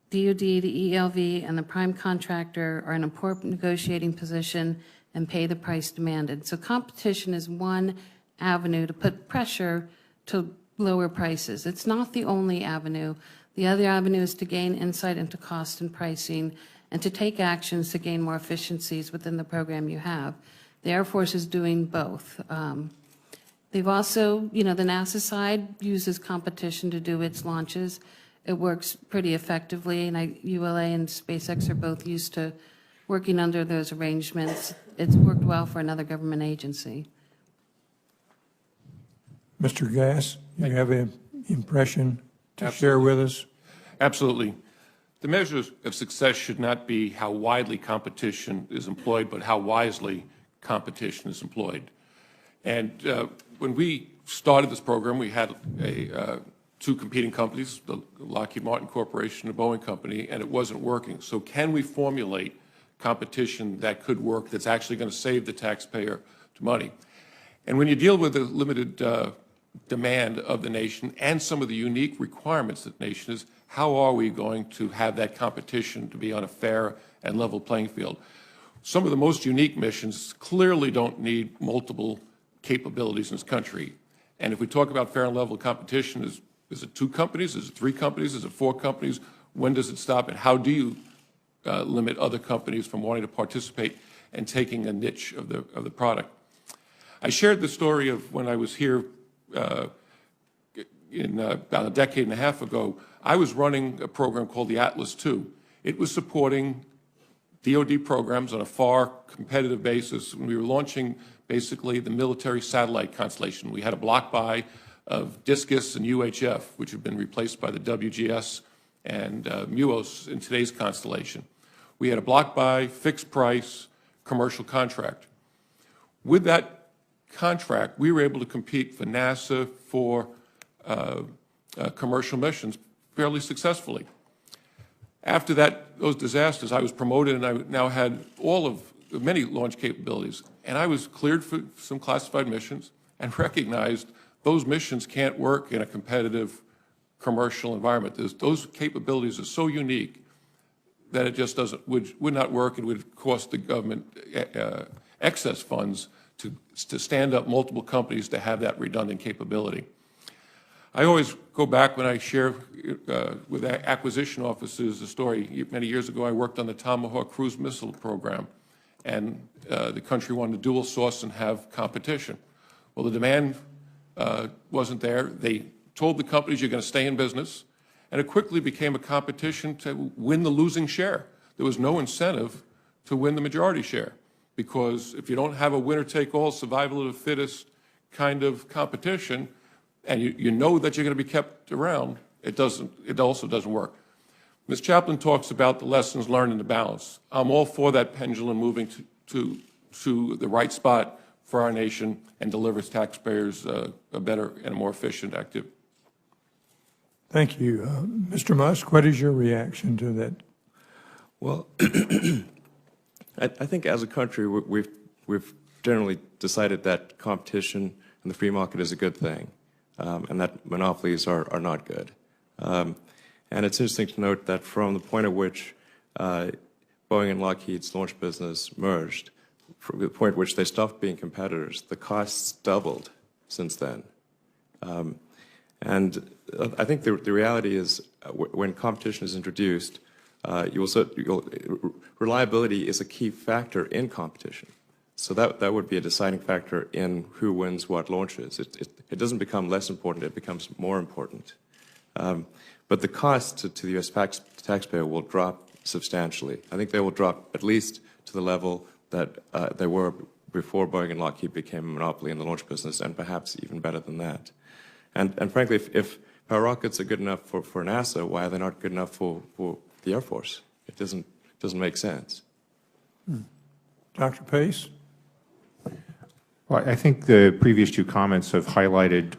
DoD, the ELV, and the prime contractor are in an important negotiating position and pay the price demanded. So competition is one avenue to put pressure to lower prices. It's not the only avenue. The other avenue is to gain insight into cost and pricing and to take actions to gain more efficiencies within the program you have. The Air Force is doing both. They've also, the NASA side uses competition to do its launches. It works pretty effectively, and ULA and SpaceX are both used to working under those arrangements. It's worked well for another government agency. Mr. Gass, you have an impression to share with us? Absolutely. The measure of success should not be how widely competition is employed, but how wisely competition is employed. And when we started this program, we had two competing companies, the Lockheed Martin Corporation and the Boeing Company, and it wasn't working. So can we formulate competition that could work, that's actually going to save the taxpayer money? And when you deal with the limited demand of the nation and some of the unique requirements that the nation is, how are we going to have that competition to be on a fair and level playing field? Some of the most unique missions clearly don't need multiple capabilities in this country. And if we talk about fair and level competition, is it 2 companies? Is it 3 companies? Is it 4 companies? When does it stop? And how do you limit other companies from wanting to participate and taking a niche of the product? I shared the story of when I was here about a decade and a half ago. I was running a program called the Atlas II. It was supporting DoD programs on a far competitive basis. When we were launching basically the military satellite constellation, we had a block buy of Discus and UHF, which have been replaced by the WGS and MUOS in today's constellation. We had a block buy, fixed price, commercial contract. With that contract, we were able to compete for NASA for commercial missions fairly successfully. After those disasters, I was promoted, and I now had many launch capabilities. And I was cleared for some classified missions and recognized those missions can't work in a competitive commercial environment. Those capabilities are so unique that it just would not work. It would cost the government excess funds to stand up multiple companies to have that redundant capability. I always go back when I share with acquisition officers a story. Many years ago, I worked on the Tomahawk cruise missile program, and the country wanted to dual source and have competition. Well, the demand wasn't there. They told the companies, you're going to stay in business, and it quickly became a competition to win the losing share. There was no incentive to win the majority share, because if you don't have a winner-take-all, survival of the fittest kind of competition, and you know that you're going to be kept around, it also doesn't work. Ms. Chaplin talks about the lessons learned and the balance. I'm all for that pendulum moving to the right spot for our nation and delivers taxpayers a better and a more efficient activity. Thank you. Mr. Musk, what is your reaction to that? Well, I think as a country, we've generally decided that competition and the free market is a good thing, and that monopolies are not good. And it's interesting to note that from the point at which Boeing and Lockheed's launch business merged, from the point at which they stopped being competitors, the costs doubled since then. And I think the reality is when competition is introduced, reliability is a key factor in competition. So that would be a deciding factor in who wins what launches. It doesn't become less important, it becomes more important. But the cost to the U.S. taxpayer will drop substantially. I think they will drop at least to the level that they were before Boeing and Lockheed became a monopoly in the launch business, and perhaps even better than that. And frankly, if our rockets are good enough for NASA, why are they not good enough for the Air Force? It doesn't make sense. Dr. Pace? Well, I think the previous two comments have highlighted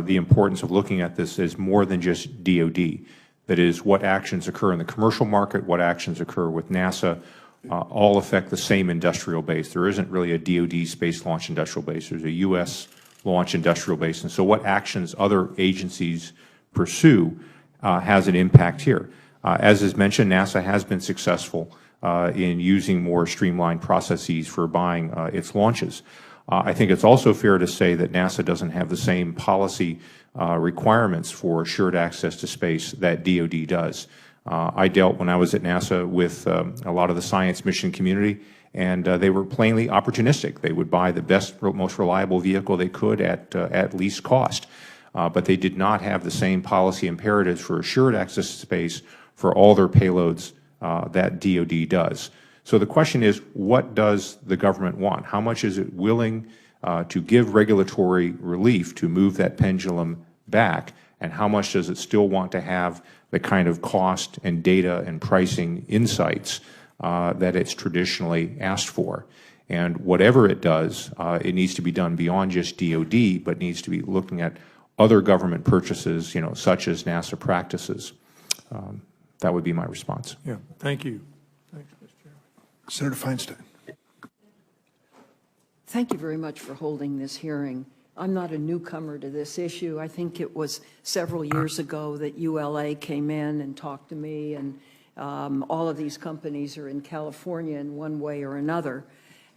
the importance of looking at this as more than just DoD. That is, what actions occur in the commercial market, what actions occur with NASA, all affect the same industrial base. There isn't really a DoD space launch industrial base. There's a U.S. launch industrial base. And so what actions other agencies pursue has an impact here. As is mentioned, NASA has been successful in using more streamlined processes for buying its launches. I think it's also fair to say that NASA doesn't have the same policy requirements for assured access to space that DoD does. I dealt, when I was at NASA, with a lot of the science mission community, and they were plainly opportunistic. They would buy the best, most reliable vehicle they could at least cost. But they did not have the same policy imperatives for assured access to space for all their payloads that DoD does. So the question is, what does the government want? How much is it willing to give regulatory relief to move that pendulum back, and how much does it still want to have the kind of cost and data and pricing insights that it's traditionally asked for? And whatever it does, it needs to be done beyond just DoD, but needs to be looking at other government purchases, such as NASA practices. That would be my response. Yeah, thank you. Thanks, Mr. Chairman. Senator Feinstein. Thank you very much for holding this hearing. I'm not a newcomer to this issue. I think it was several years ago that ULA came in and talked to me, and all of these companies are in California in one way or another.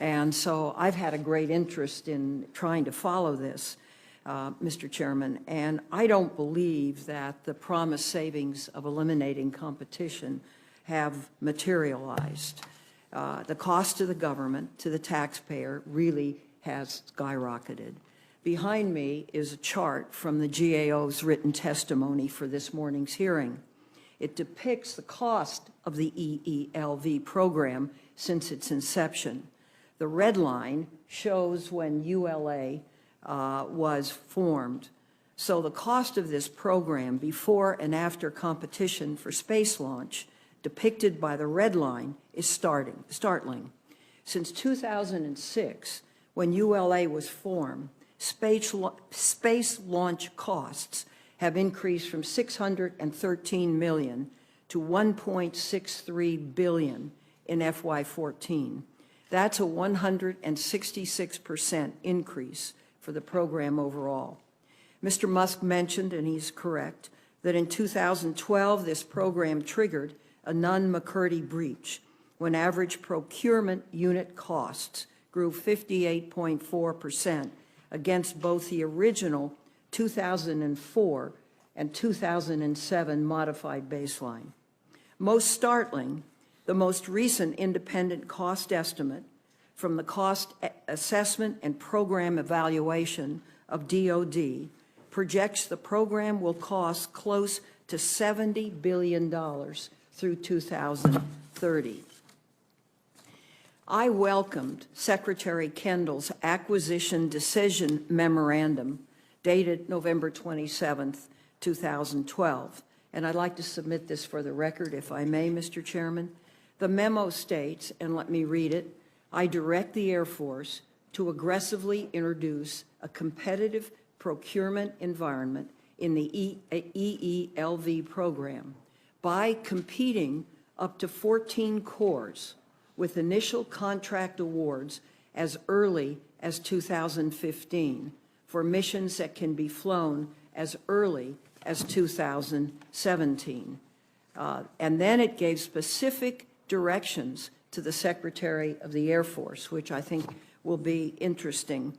And so I've had a great interest in trying to follow this, Mr. Chairman, and I don't believe that the promised savings of eliminating competition have materialized. The cost to the government, to the taxpayer, really has skyrocketed. Behind me is a chart from the GAO's written testimony for this morning's hearing. It depicts the cost of the EELV program since its inception. The red line shows when ULA was formed. So the cost of this program before and after competition for space launch, depicted by the red line, is startling. Since 2006, when ULA was formed, space launch costs have increased from $613 million to $1.63 billion in FY14. That's a 166% increase for the program overall. Mr. Musk mentioned, and he's correct, that in 2012 this program triggered a Nunn-McCurdy breach when average procurement unit costs grew 58.4% against both the original 2004 and 2007 modified baseline. Most startling, the most recent independent cost estimate from the Cost Assessment and Program Evaluation of DoD projects the program will cost close to $70 billion through 2030. I welcomed Secretary Kendall's acquisition decision memorandum dated November 27th, 2012. And I'd like to submit this for the record, if I may, Mr. Chairman. The memo states, and let me read it, I direct the Air Force to aggressively introduce a competitive procurement environment in the EELV program by competing up to 14 corps with initial contract awards as early as 2015 for missions that can be flown as early as 2017. And then it gave specific directions to the Secretary of the Air Force, which I think will be interesting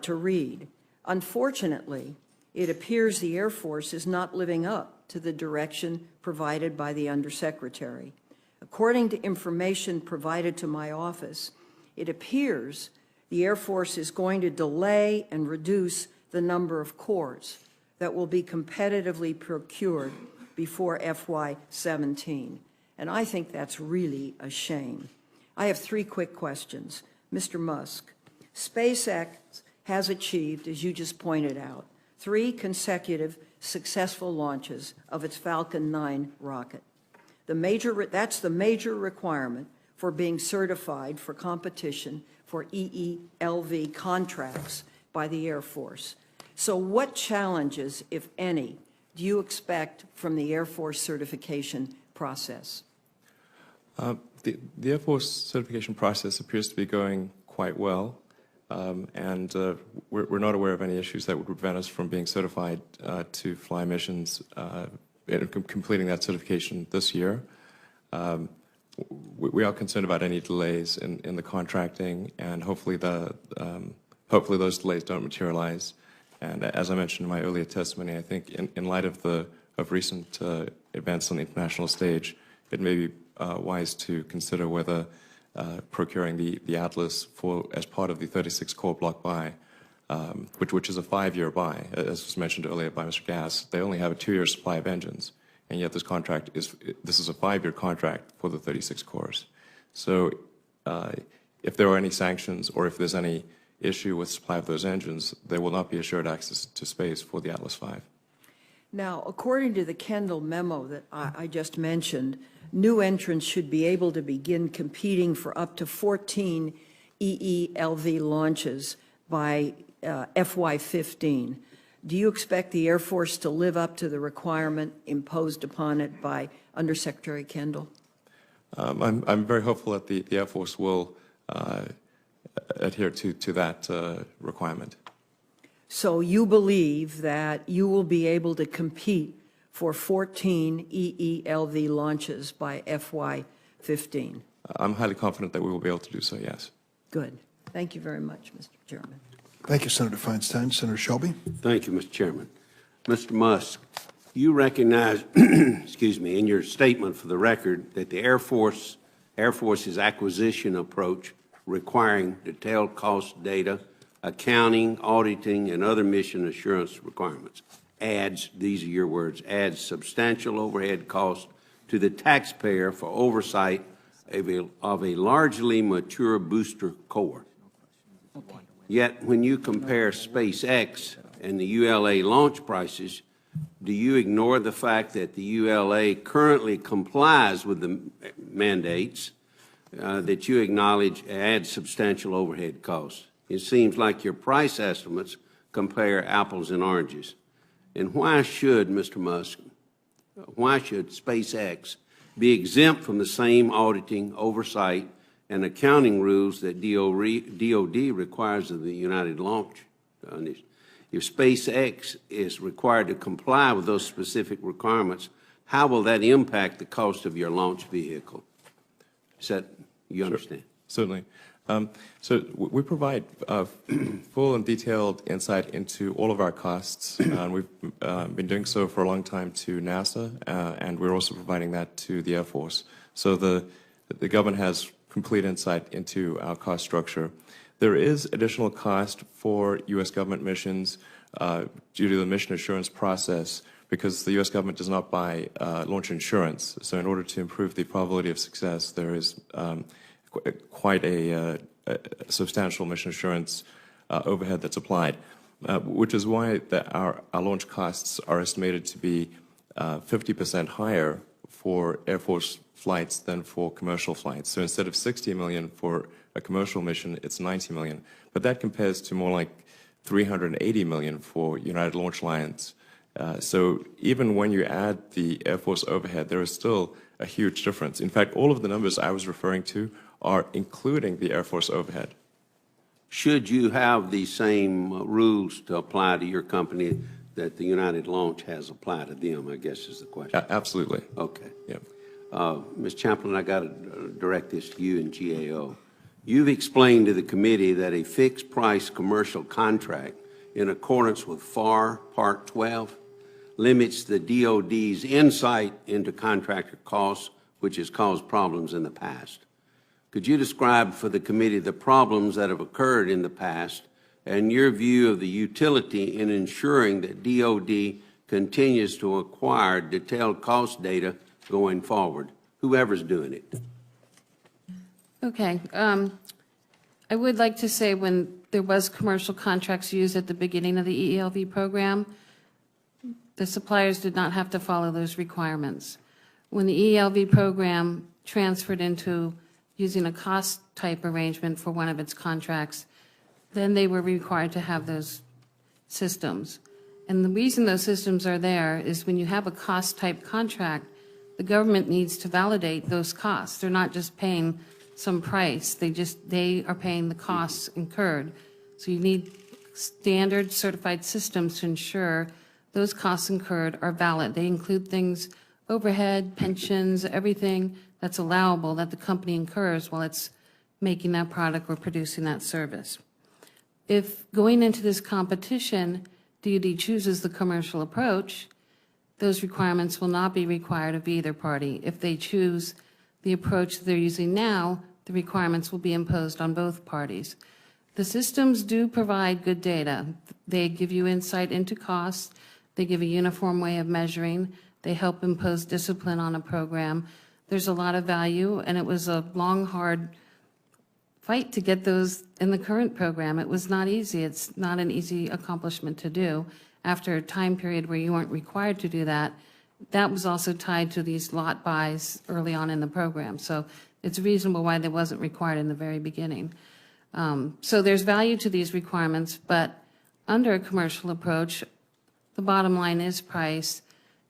to read. Unfortunately, it appears the Air Force is not living up to the direction provided by the Undersecretary. According to information provided to my office, it appears the Air Force is going to delay and reduce the number of corps that will be competitively procured before FY17. And I think that's really a shame. I have three quick questions. Mr. Musk, SpaceX has achieved, as you just pointed out, 3 consecutive successful launches of its Falcon 9 rocket. That's the major requirement for being certified for competition for EELV contracts by the Air Force. So what challenges, if any, do you expect from the Air Force certification process? The Air Force certification process appears to be going quite well, and we're not aware of any issues that would prevent us from being certified to fly missions and completing that certification this year. We are concerned about any delays in the contracting, and hopefully those delays don't materialize. And as I mentioned in my earlier testimony, I think in light of recent events on the international stage, it may be wise to consider whether procuring the Atlas as part of the 36 core block buy, which is a 5-year buy, as was mentioned earlier by Mr. Gass. They only have a 2-year supply of engines, and yet this is a 5-year contract for the 36 cores. So if there are any sanctions or if there's any issue with supply of those engines, there will not be assured access to space for the Atlas V. Now, according to the Kendall memo that I just mentioned, new entrants should be able to begin competing for up to 14 EELV launches by FY15. Do you expect the Air Force to live up to the requirement imposed upon it by Undersecretary Kendall? I'm very hopeful that the Air Force will adhere to that requirement. So you believe that you will be able to compete for 14 EELV launches by FY15? I'm highly confident that we will be able to do so, yes. Good. Thank you very much, Mr. Chairman. Thank you, Senator Feinstein. Senator Shelby? Thank you, Mr. Chairman. Mr. Musk, you recognize, excuse me, in your statement for the record that the Air Force's acquisition approach requiring detailed cost data, accounting, auditing, and other mission assurance requirements adds, these are your words, adds substantial overhead costs to the taxpayer for oversight of a largely mature booster core. Yet, when you compare SpaceX and the ULA launch prices, do you ignore the fact that the ULA currently complies with the mandates that you acknowledge add substantial overhead costs? It seems like your price estimates compare apples and oranges. And why should, Mr. Musk, why should SpaceX be exempt from the same auditing, oversight, and accounting rules that DOD requires of the United Launch? If SpaceX is required to comply with those specific requirements, how will that impact the cost of your launch vehicle? Is that, you understand? Sure. Certainly. So we provide full and detailed insight into all of our costs, and we've been doing so for a long time to NASA, and we're also providing that to the Air Force. So the government has complete insight into our cost structure. There is additional cost for U.S. government missions due to the mission assurance process because the U.S. government does not buy launch insurance. So in order to improve the probability of success, there is quite a substantial mission assurance overhead that's applied, which is why our launch costs are estimated to be 50% higher for Air Force flights than for commercial flights. So instead of $60 million for a commercial mission, it's $90 million. But that compares to more like $380 million for United Launch Alliance. So even when you add the Air Force overhead, there is still a huge difference. In fact, all of the numbers I was referring to are including the Air Force overhead. Should you have the same rules to apply to your company that the United Launch has applied to them, I guess is the question. Absolutely. Okay. Yeah. Ms. Champlin, I got to direct this to you and GAO. You've explained to the committee that a fixed price commercial contract in accordance with FAR Part 12 limits the DOD's insight into contractor costs, which has caused problems in the past. Could you describe for the committee the problems that have occurred in the past and your view of the utility in ensuring that DOD continues to acquire detailed cost data going forward? whoever's doing it. Okay. I would like to say when there was commercial contracts used at the beginning of the EELV program, the suppliers did not have to follow those requirements. When the EELV program transferred into using a cost-type arrangement for one of its contracts, then they were required to have those systems. And the reason those systems are there is when you have a cost-type contract, the government needs to validate those costs. They're not just paying some price. They are paying the costs incurred. So you need standard certified systems to ensure those costs incurred are valid. They include things, overhead, pensions, everything that's allowable that the company incurs while it's making that product or producing that service. If going into this competition, DoD chooses the commercial approach, those requirements will not be required of either party. If they choose the approach they're using now, the requirements will be imposed on both parties. The systems do provide good data. They give you insight into costs. They give a uniform way of measuring. They help impose discipline on a program. There's a lot of value, and it was a long, hard fight to get those in the current program. It was not easy. It's not an easy accomplishment to do. After a time period where you weren't required to do that, that was also tied to these lot buys early on in the program. So it's reasonable why that wasn't required in the very beginning. So there's value to these requirements, but under a commercial approach, the bottom line is price,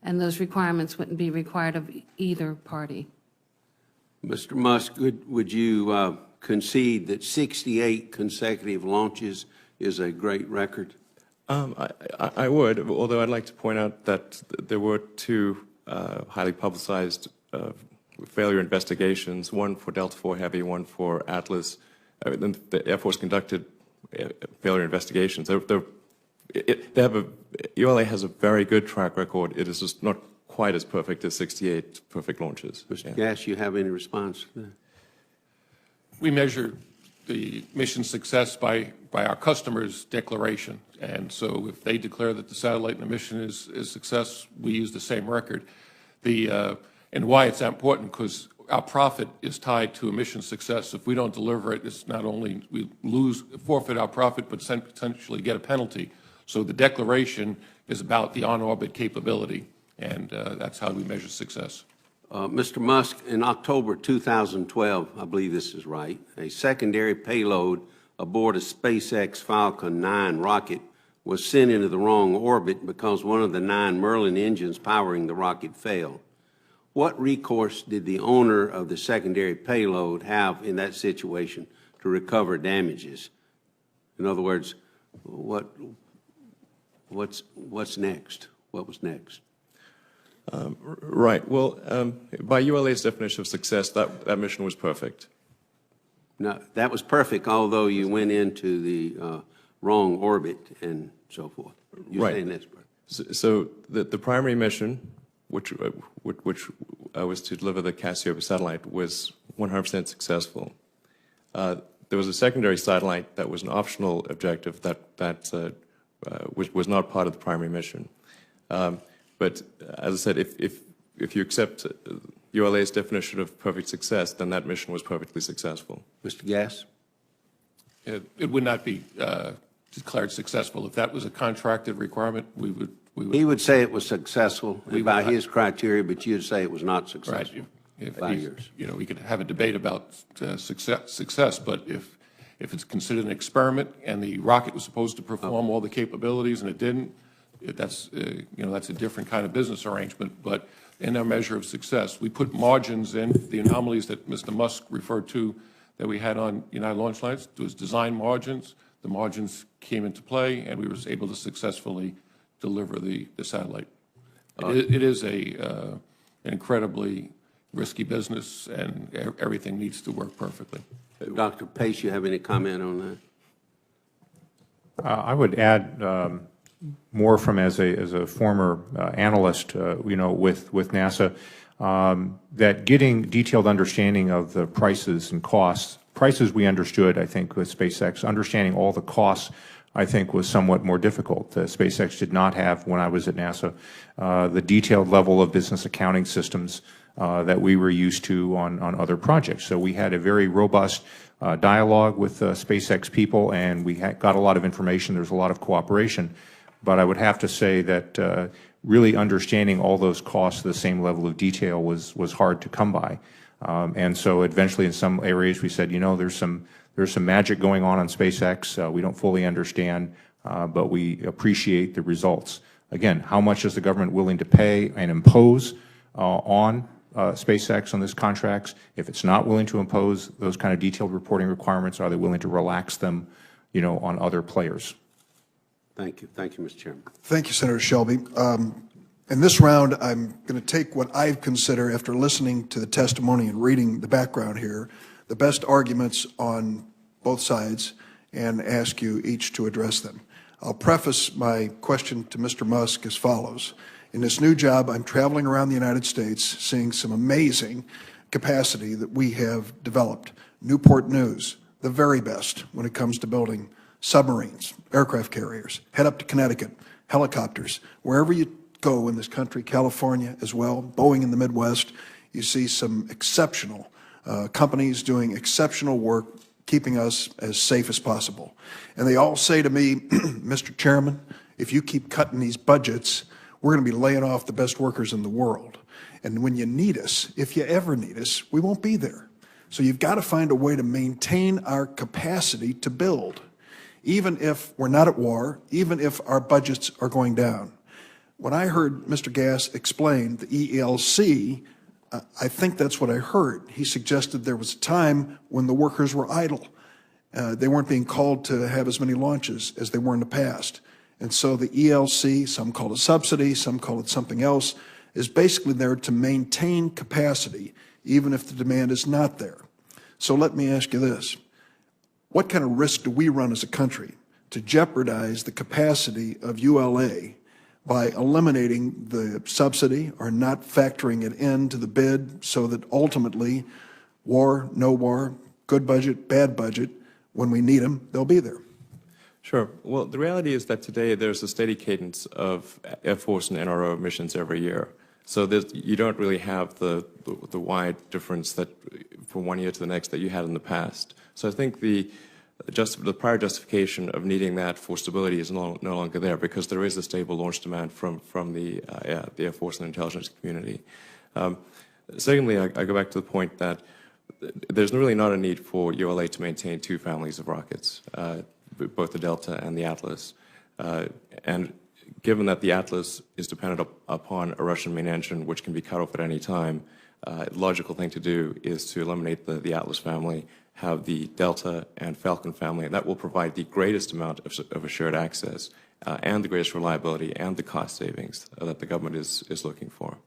and those requirements wouldn't be required of either party. Mr. Musk, would you concede that 68 consecutive launches is a great record? I would, although I'd like to point out that there were two highly publicized failure investigations, one for Delta IV Heavy, one for Atlas. The Air Force conducted failure investigations. ULA has a very good track record. It is just not quite as perfect as 68 perfect launches. Mr. Gass, you have any response to that? We measure the mission success by our customers' declaration. And so if they declare that the satellite and the mission is a success, we use the same record. And why it's important, because our profit is tied to a mission success. If we don't deliver it, it's not only we forfeit our profit, but potentially get a penalty. So the declaration is about the on-orbit capability, and that's how we measure success. Mr. Musk, in October 2012, I believe this is right, a secondary payload aboard a SpaceX Falcon 9 rocket was sent into the wrong orbit because one of the 9 Merlin engines powering the rocket failed. What recourse did the owner of the secondary payload have in that situation to recover damages? In other words, what's next? What was next? Right. Well, by ULA's definition of success, that mission was perfect. No, that was perfect, although you went into the wrong orbit and so forth. You're right. Saying that's so the primary mission, which was to deliver the Cassiopeia satellite, was 100% successful. There was a secondary satellite that was an optional objective that was not part of the primary mission. But as I said, if you accept ULA's definition of perfect success, then that mission was perfectly successful. Mr. Gass? It would not be declared successful. If that was a contracted requirement, we would. He would say it was successful by his criteria, but you'd say it was not successful. Right. By yours. You know, we could have a debate about success, but if it's considered an experiment and the rocket was supposed to perform all the capabilities and it didn't, that's a different kind of business arrangement. But in our measure of success, we put margins in. The anomalies that Mr. Musk referred to that we had on United Launch Alliance was design margins. The margins came into play, and we were able to successfully deliver the satellite. It is an incredibly risky business, and everything needs to work perfectly. Dr. Pace, you have any comment on that? I would add more from as a former analyst, with NASA, that getting detailed understanding of the prices and costs. Prices we understood, I think, with SpaceX. Understanding all the costs, I think, was somewhat more difficult. SpaceX did not have, when I was at NASA, the detailed level of business accounting systems that we were used to on other projects. So we had a very robust dialogue with SpaceX people, and we got a lot of information. There's a lot of cooperation. But I would have to say that really understanding all those costs to the same level of detail was hard to come by. And so eventually in some areas we said, you know, there's some magic going on SpaceX. We don't fully understand, but we appreciate the results. Again, how much is the government willing to pay and impose on SpaceX on these contracts? If it's not willing to impose those kind of detailed reporting requirements, are they willing to relax them, you know, on other players? Thank you. Thank you, Mr. Chairman. Thank you, Senator Shelby. In this round, I'm going to take what I consider, after listening to the testimony and reading the background here, the best arguments on both sides and ask you each to address them. I'll preface my question to Mr. Musk as follows. In this new job, I'm traveling around the United States, seeing some amazing capacity that we have developed. Newport News, the very best when it comes to building submarines, aircraft carriers. Head up to Connecticut, helicopters. Wherever you go in this country, California as well, Boeing in the Midwest, you see some exceptional companies doing exceptional work, keeping us as safe as possible. And they all say to me, Mr. Chairman, if you keep cutting these budgets, we're going to be laying off the best workers in the world. And when you need us, if you ever need us, we won't be there. So you've got to find a way to maintain our capacity to build, even if we're not at war, even if our budgets are going down. When I heard Mr. Gass explain the ELC, I think that's what I heard. He suggested there was a time when the workers were idle. They weren't being called to have as many launches as they were in the past. And so the ELC, some call it a subsidy, some call it something else, is basically there to maintain capacity, even if the demand is not there. So let me ask you this. What kind of risk do we run as a country to jeopardize the capacity of ULA by eliminating the subsidy or not factoring it into the bid so that ultimately war, no war, good budget, bad budget, when we need them, they'll be there? Sure. Well, the reality is that today there's a steady cadence of Air Force and NRO missions every year. So you don't really have the wide difference that from one year to the next that you had in the past. So I think the prior justification of needing that for stability is no longer there, because there is a stable launch demand from the Air Force and intelligence community. Secondly, I go back to the point that there's really not a need for ULA to maintain two families of rockets, both the Delta and the Atlas. And given that the Atlas is dependent upon a Russian main engine, which can be cut off at any time, the logical thing to do is to eliminate the Atlas family, have the Delta and Falcon family, and that will provide the greatest amount of assured access and the greatest reliability and the cost savings that the government is looking for.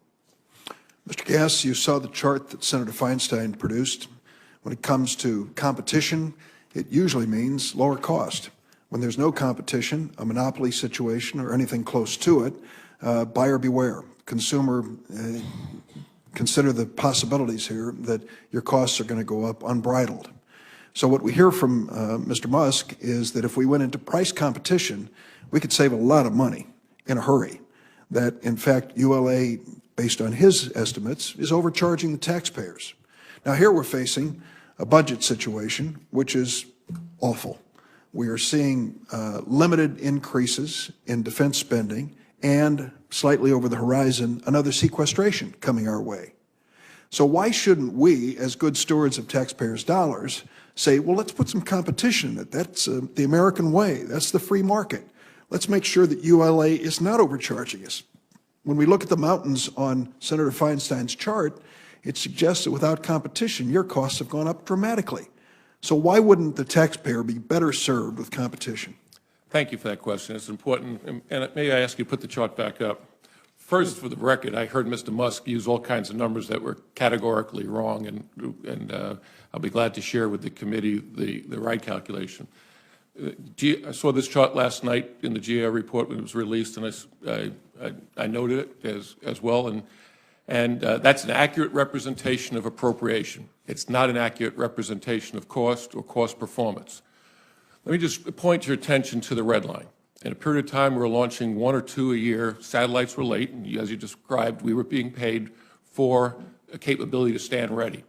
Mr. Gass, you saw the chart that Senator Feinstein produced. When it comes to competition, it usually means lower cost. When there's no competition, a monopoly situation or anything close to it, buyer beware. Consumer, consider the possibilities here that your costs are going to go up unbridled. So what we hear from Mr. Musk is that if we went into price competition, we could save a lot of money in a hurry. That, in fact, ULA, based on his estimates, is overcharging the taxpayers. Now, here we're facing a budget situation which is awful. We are seeing limited increases in defense spending and, slightly over the horizon, another sequestration coming our way. So why shouldn't we, as good stewards of taxpayers' dollars, say, well, let's put some competition in it. That's the American way. That's the free market. Let's make sure that ULA is not overcharging us. When we look at the mountains on Senator Feinstein's chart, it suggests that without competition, your costs have gone up dramatically. So why wouldn't the taxpayer be better served with competition? Thank you for that question. It's important. And may I ask you to put the chart back up? First, for the record, I heard Mr. Musk use all kinds of numbers that were categorically wrong, and I'll be glad to share with the committee the right calculation. I saw this chart last night in the GAO report when it was released, and I noted it as well, and that's an accurate representation of appropriation. It's not an accurate representation of cost or cost performance. Let me just point your attention to the red line. In a period of time, we were launching 1 or 2 a year. Satellites were late, and as you described, we were being paid for a capability to stand ready.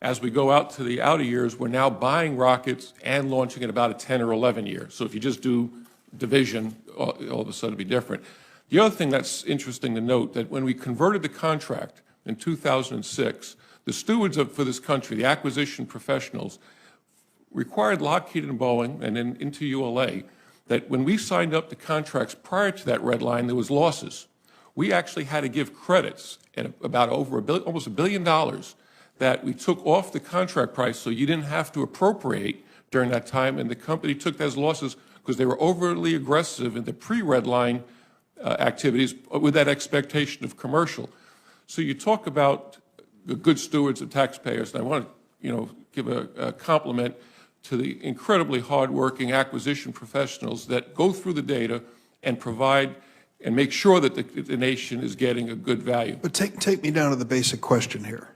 As we go out to the outer years, we're now buying rockets and launching in about a 10 or 11 year. So if you just do division, all of a sudden it'd be different. The other thing that's interesting to note, that when we converted the contract in 2006, the stewards for this country, the acquisition professionals, required Lockheed and Boeing and then into ULA that when we signed up the contracts prior to that red line, there was losses. We actually had to give credits at about almost $1 billion that we took off the contract price so you didn't have to appropriate during that time, and the company took those losses because they were overly aggressive in the pre-red line activities with that expectation of commercial. So you talk about the good stewards of taxpayers, and I want to give a compliment to the incredibly hardworking acquisition professionals that go through the data and provide and make sure that the nation is getting a good value. But take me down to the basic question here.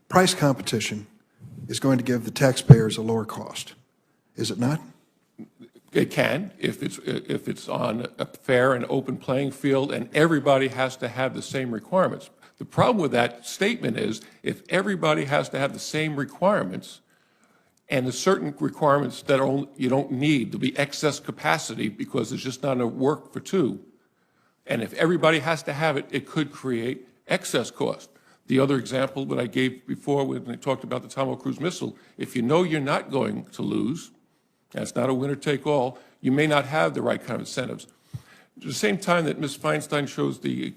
Price competition is going to give the taxpayers a lower cost, is it not? It can, if it's on a fair and open playing field and everybody has to have the same requirements. The problem with that statement is if everybody has to have the same requirements, and there's certain requirements that you don't need, there'll be excess capacity because there's just not enough work for two. And if everybody has to have it, it could create excess cost. The other example that I gave before when I talked about the Tomahawk cruise missile, if you know you're not going to lose, and it's not a winner-take-all, you may not have the right kind of incentives. At the same time that Ms. Feinstein shows the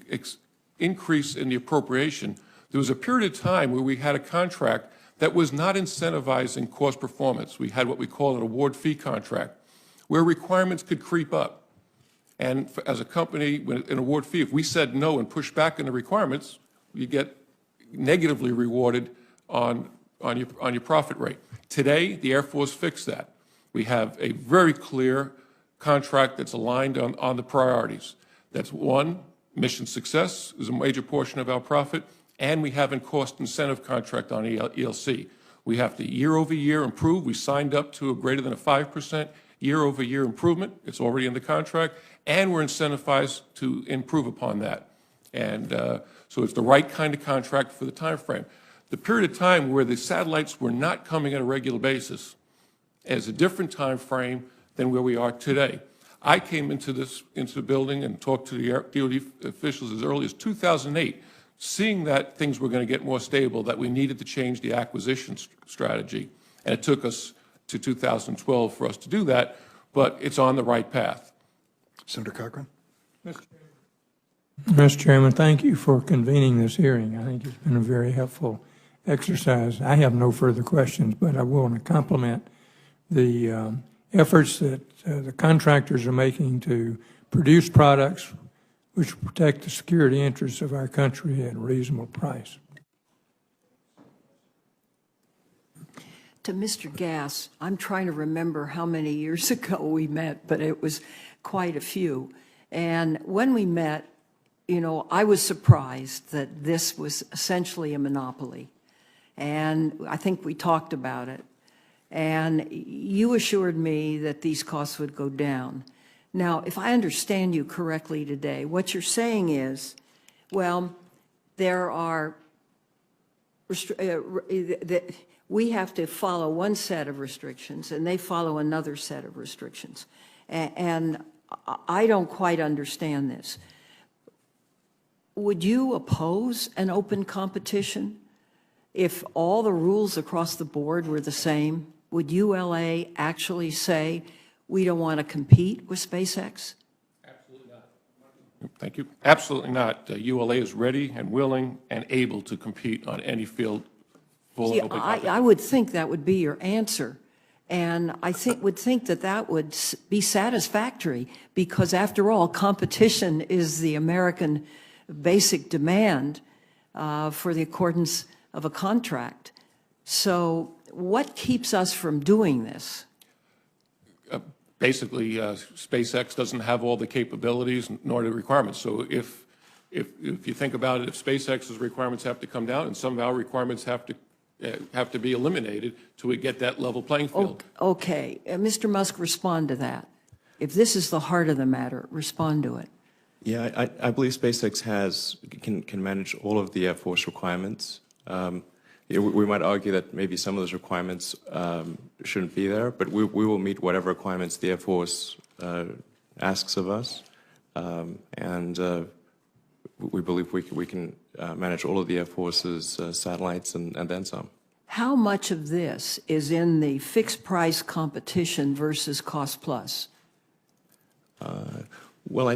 increase in the appropriation, there was a period of time where we had a contract that was not incentivizing cost performance. We had what we call an award fee contract, where requirements could creep up. And as a company, an award fee, if we said no and pushed back on the requirements, you get negatively rewarded on your profit rate. Today, the Air Force fixed that. We have a very clear contract that's aligned on the priorities. That's one, mission success is a major portion of our profit, and we have a cost incentive contract on ELC. We have to year-over-year improve. We signed up to a greater than a 5% year-over-year improvement. It's already in the contract, and we're incentivized to improve upon that. And so it's the right kind of contract for the time frame. The period of time where the satellites were not coming on a regular basis is a different time frame than where we are today. I came into the building and talked to the DoD officials as early as 2008, seeing that things were going to get more stable, that we needed to change the acquisition strategy. And it took us to 2012 for us to do that, but it's on the right path. Senator Cochran? Mr. Chairman, thank you for convening this hearing. I think it's been a very helpful exercise. I have no further questions, but I want to compliment the efforts that the contractors are making to produce products which protect the security interests of our country at a reasonable price. To Mr. Gass, I'm trying to remember how many years ago we met, but it was quite a few. And when we met, I was surprised that this was essentially a monopoly. And I think we talked about it. And you assured me that these costs would go down. Now, if I understand you correctly today, what you're saying is, well, there are, we have to follow one set of restrictions and they follow another set of restrictions. And I don't quite understand this. Would you oppose an open competition if all the rules across the board were the same? Would ULA actually say, we don't want to compete with SpaceX? Absolutely not. Thank you. Absolutely not. ULA is ready and willing and able to compete on any field. See, I would think that would be your answer. And I would think that that would be satisfactory because, after all, competition is the American basic demand for the accordance of a contract. So what keeps us from doing this? Basically, SpaceX doesn't have all the capabilities nor the requirements. So if you think about it, if SpaceX's requirements have to come down and some of our requirements have to be eliminated to get that level playing field. Okay. Mr. Musk, respond to that. If this is the heart of the matter, respond to it. Yeah, I believe SpaceX can manage all of the Air Force requirements We might argue that maybe some of those requirements shouldn't be there, but we will meet whatever requirements the Air Force asks of us, and we believe we can manage all of the Air Force's satellites and then some. How much of this is in the fixed price competition versus cost plus? Well, I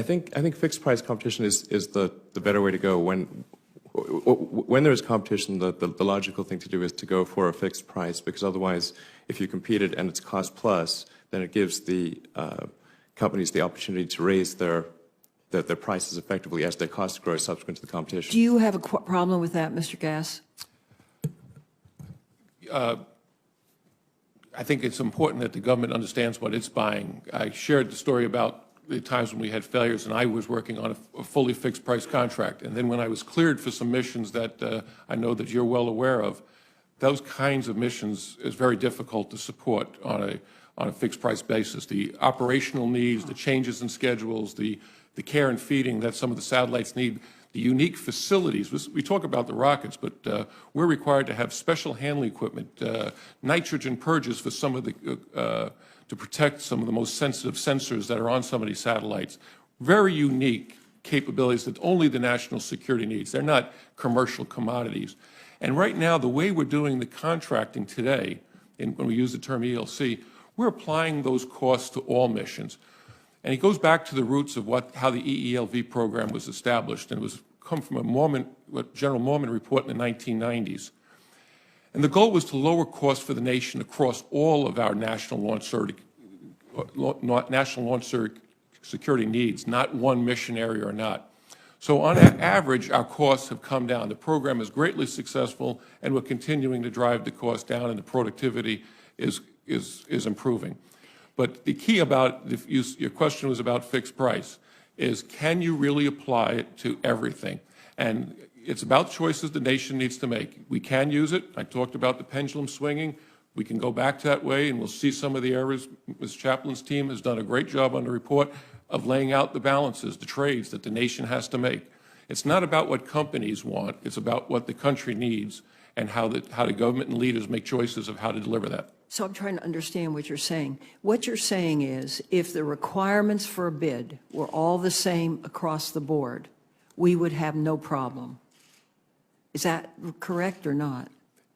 think fixed price competition is the better way to go. When there is competition, the logical thing to do is to go for a fixed price, because otherwise, if you compete it and it's cost plus, then it gives the companies the opportunity to raise their prices effectively as their costs grow subsequent to the competition. Do you have a problem with that, Mr. Gass? I think it's important that the government understands what it's buying. I shared the story about the times when we had failures and I was working on a fully fixed price contract. And then when I was cleared for some missions that I know that you're well aware of, those kinds of missions is very difficult to support on a fixed price basis. The operational needs, the changes in schedules, the care and feeding that some of the satellites need, the unique facilities. We talk about the rockets, but we're required to have special handling equipment, nitrogen purges for some of the, to protect some of the most sensitive sensors that are on some of these satellites. Very unique capabilities that only the national security needs. They're not commercial commodities. And right now, the way we're doing the contracting today, when we use the term ELC, we're applying those costs to all missions. And it goes back to the roots of how the EELV program was established, and it was come from a General Mormon report in the 1990s. And the goal was to lower costs for the nation across all of our national launch security needs, not one mission area or not. So on average, our costs have come down. The program is greatly successful, and we're continuing to drive the cost down, and the productivity is improving. But the key about, your question was about fixed price, is can you really apply it to everything? And it's about choices the nation needs to make. We can use it. I talked about the pendulum swinging. We can go back to that way, and we'll see some of the errors. Ms. Chaplin's team has done a great job on the report of laying out the balances, the trades that the nation has to make. It's not about what companies want. It's about what the country needs and how the government and leaders make choices of how to deliver that. So I'm trying to understand what you're saying. What you're saying is if the requirements for a bid were all the same across the board, we would have no problem. Is that correct or not?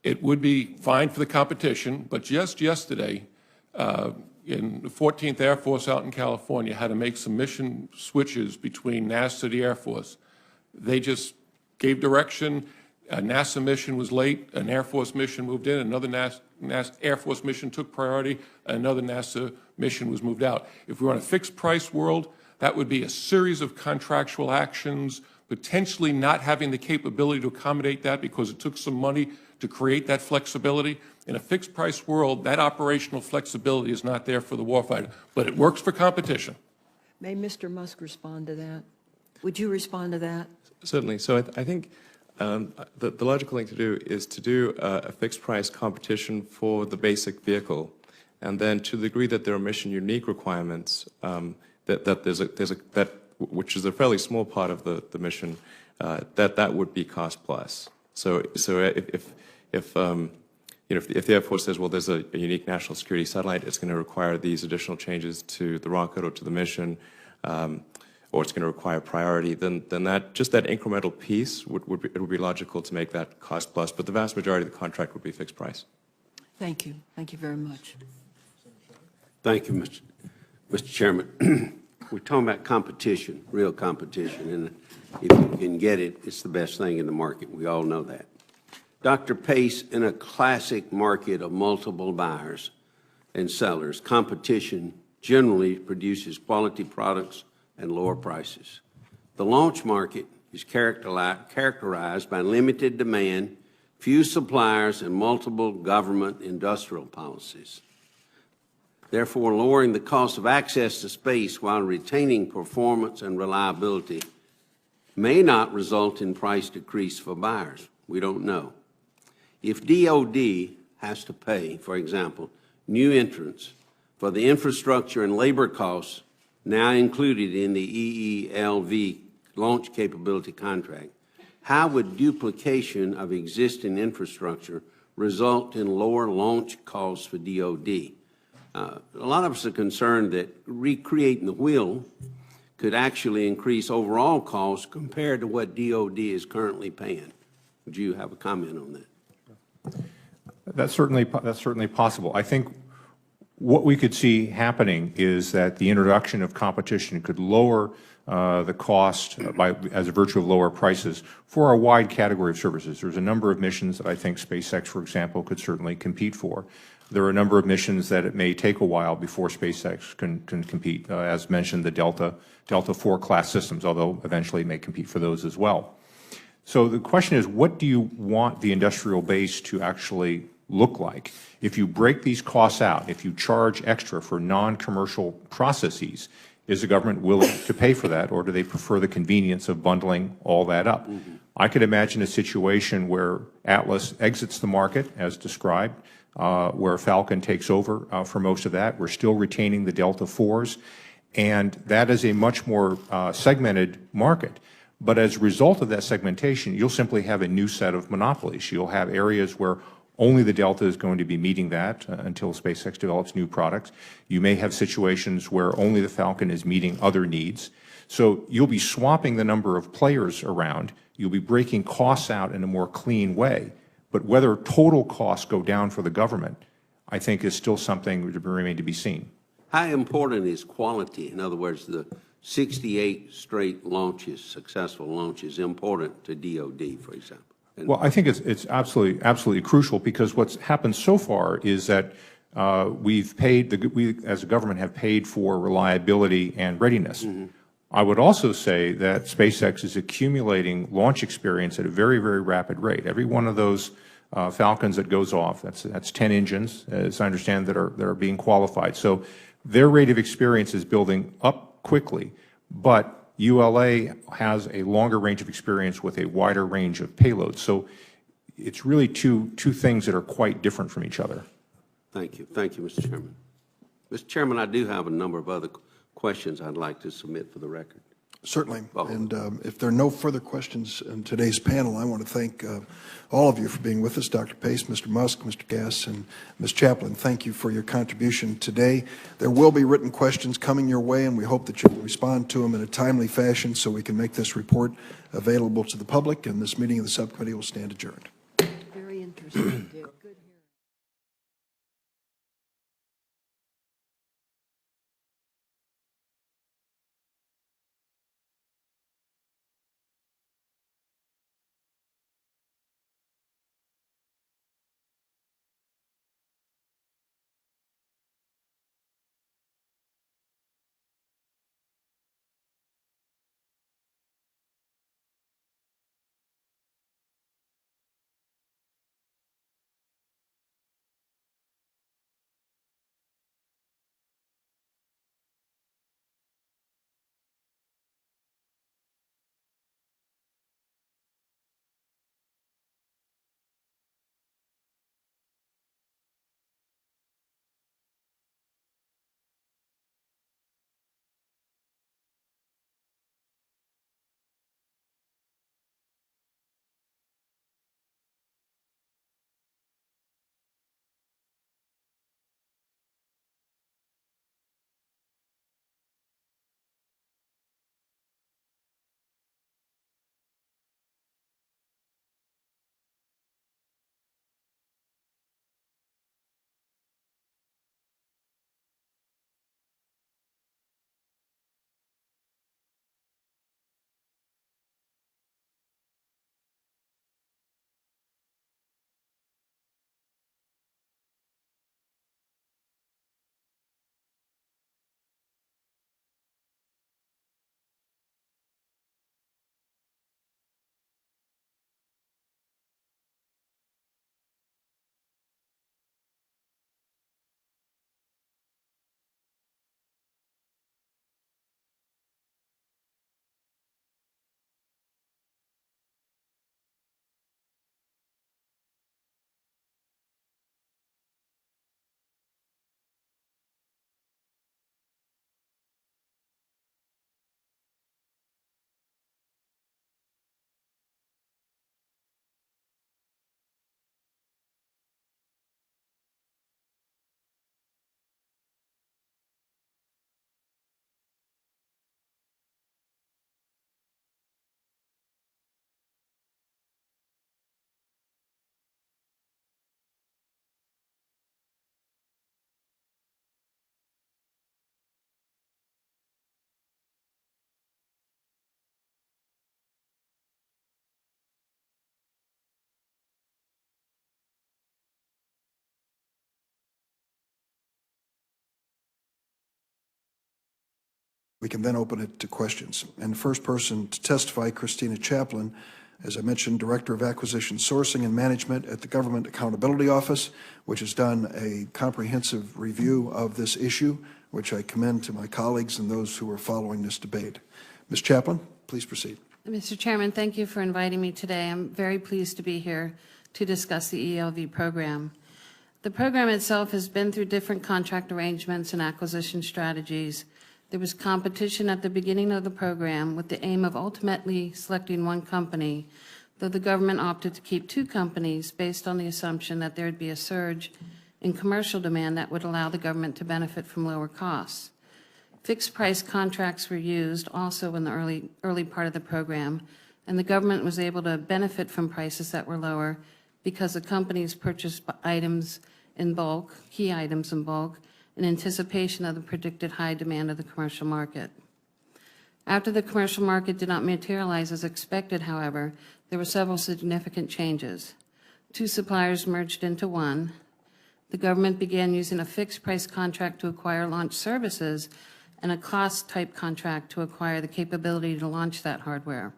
It would be fine for the competition, but just yesterday, in the 14th Air Force out in California, had to make some mission switches between NASA and the Air Force. They just gave direction. A NASA mission was late. An Air Force mission moved in. Another NASA Air Force mission took priority. Another NASA mission was moved out. If we were in a fixed price world, that would be a series of contractual actions, potentially not having the capability to accommodate that because it took some money to create that flexibility. In a fixed price world, that operational flexibility is not there for the warfighter, but it works for competition. May Mr. Musk respond to that? Would you respond to that? Certainly. So I think the logical thing to do is to do a fixed price competition for the basic vehicle, and then to the degree that there are mission unique requirements, that which is a fairly small part of the mission, that would be cost plus. So if the Air Force says, well, there's a unique national security satellite, it's going to require these additional changes to the rocket or to the mission, or it's going to require priority, then that just that incremental piece it would be logical to make that cost plus. But the vast majority of the contract would be fixed price. Thank you. Thank you very much. Thank you, Mr. Chairman. We're talking about competition, real competition, and if you can get it, it's the best thing in the market. We all know that. Dr. Pace, in a classic market of multiple buyers and sellers, competition generally produces quality products and lower prices. The launch market is characterized by limited demand, few suppliers, and multiple government industrial policies. Therefore, lowering the cost of access to space while retaining performance and reliability may not result in price decrease for buyers. We don't know. If DOD has to pay, for example, new entrants for the infrastructure and labor costs now included in the EELV launch capability contract, how would duplication of existing infrastructure result in lower launch costs for DoD? A lot of us are concerned that recreating the wheel could actually increase overall costs compared to what DoD is currently paying. Would you have a comment on that? That's certainly possible. I think what we could see happening is that the introduction of competition could lower the cost as a virtue of lower prices for a wide category of services. There's a number of missions that I think SpaceX, for example, could certainly compete for. There are a number of missions that it may take a while before SpaceX can compete. As mentioned, the Delta IV class systems, although eventually it may compete for those as well. So the question is, what do you want the industrial base to actually look like? If you break these costs out, if you charge extra for non-commercial processes, is the government willing to pay for that, or do they prefer the convenience of bundling all that up? Mm-hmm. I could imagine a situation where Atlas exits the market, as described, where Falcon takes over for most of that. We're still retaining the Delta IVs, and that is a much more segmented market. But as a result of that segmentation, you'll simply have a new set of monopolies. You'll have areas where only the Delta is going to be meeting that until SpaceX develops new products. You may have situations where only the Falcon is meeting other needs. So you'll be swapping the number of players around. You'll be breaking costs out in a more clean way. But whether total costs go down for the government, I think is still something to remain to be seen. How important is quality? In other words, the 68 straight launches, successful launches, important to DoD, for example? Well, I think it's absolutely crucial, because what's happened so far is that we as a government have paid for reliability and readiness. Mm-hmm. I would also say that SpaceX is accumulating launch experience at a very, very rapid rate. Every one of those Falcons that goes off, that's 10 engines, as I understand, that are being qualified. So their rate of experience is building up quickly, but ULA has a longer range of experience with a wider range of payloads. So it's really two things that are quite different from each other. Thank you. Thank you, Mr. Chairman. Mr. Chairman, I do have a number of other questions I'd like to submit for the record. Certainly. And if there are no further questions in today's panel, I want to thank all of you for being with us. Dr. Pace, Mr. Musk, Mr. Gass, and Ms. Chaplin, thank you for your contribution today. There will be written questions coming your way, and we hope that you will respond to them in a timely fashion so we can make this report available to the public, and this meeting of the subcommittee will stand adjourned. Very interesting. We can then open it to questions. And the first person to testify, Christina Chaplin, as I mentioned, Director of Acquisition Sourcing and Management at the Government Accountability Office, which has done a comprehensive review of this issue, which I commend to my colleagues and those who are following this debate. Ms. Chaplin, please proceed. Mr. Chairman, thank you for inviting me today. I'm very pleased to be here to discuss the ELV program. The program itself has been through different contract arrangements and acquisition strategies. There was competition at the beginning of the program with the aim of ultimately selecting one company, though the government opted to keep two companies based on the assumption that there would be a surge in commercial demand that would allow the government to benefit from lower costs. Fixed price contracts were used also in the early part of the program, and the government was able to benefit from prices that were lower because the companies purchased items in bulk, key items in bulk, in anticipation of the predicted high demand of the commercial market. After the commercial market did not materialize as expected, however, there were several significant changes. Two suppliers merged into one. The government began using a fixed price contract to acquire launch services and a cost-type contract to acquire the capability to launch that hardware.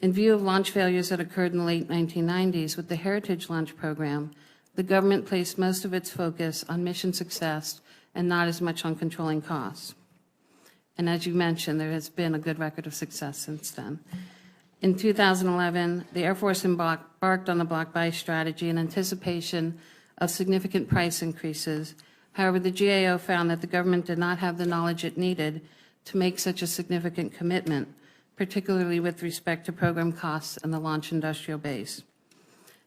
In view of launch failures that occurred in the late 1990s with the Heritage Launch Program, the government placed most of its focus on mission success and not as much on controlling costs. And as you mentioned, there has been a good record of success since then. In 2011, the Air Force embarked on the block buy strategy in anticipation of significant price increases. However, the GAO found that the government did not have the knowledge it needed to make such a significant commitment, particularly with respect to program costs and the launch industrial base.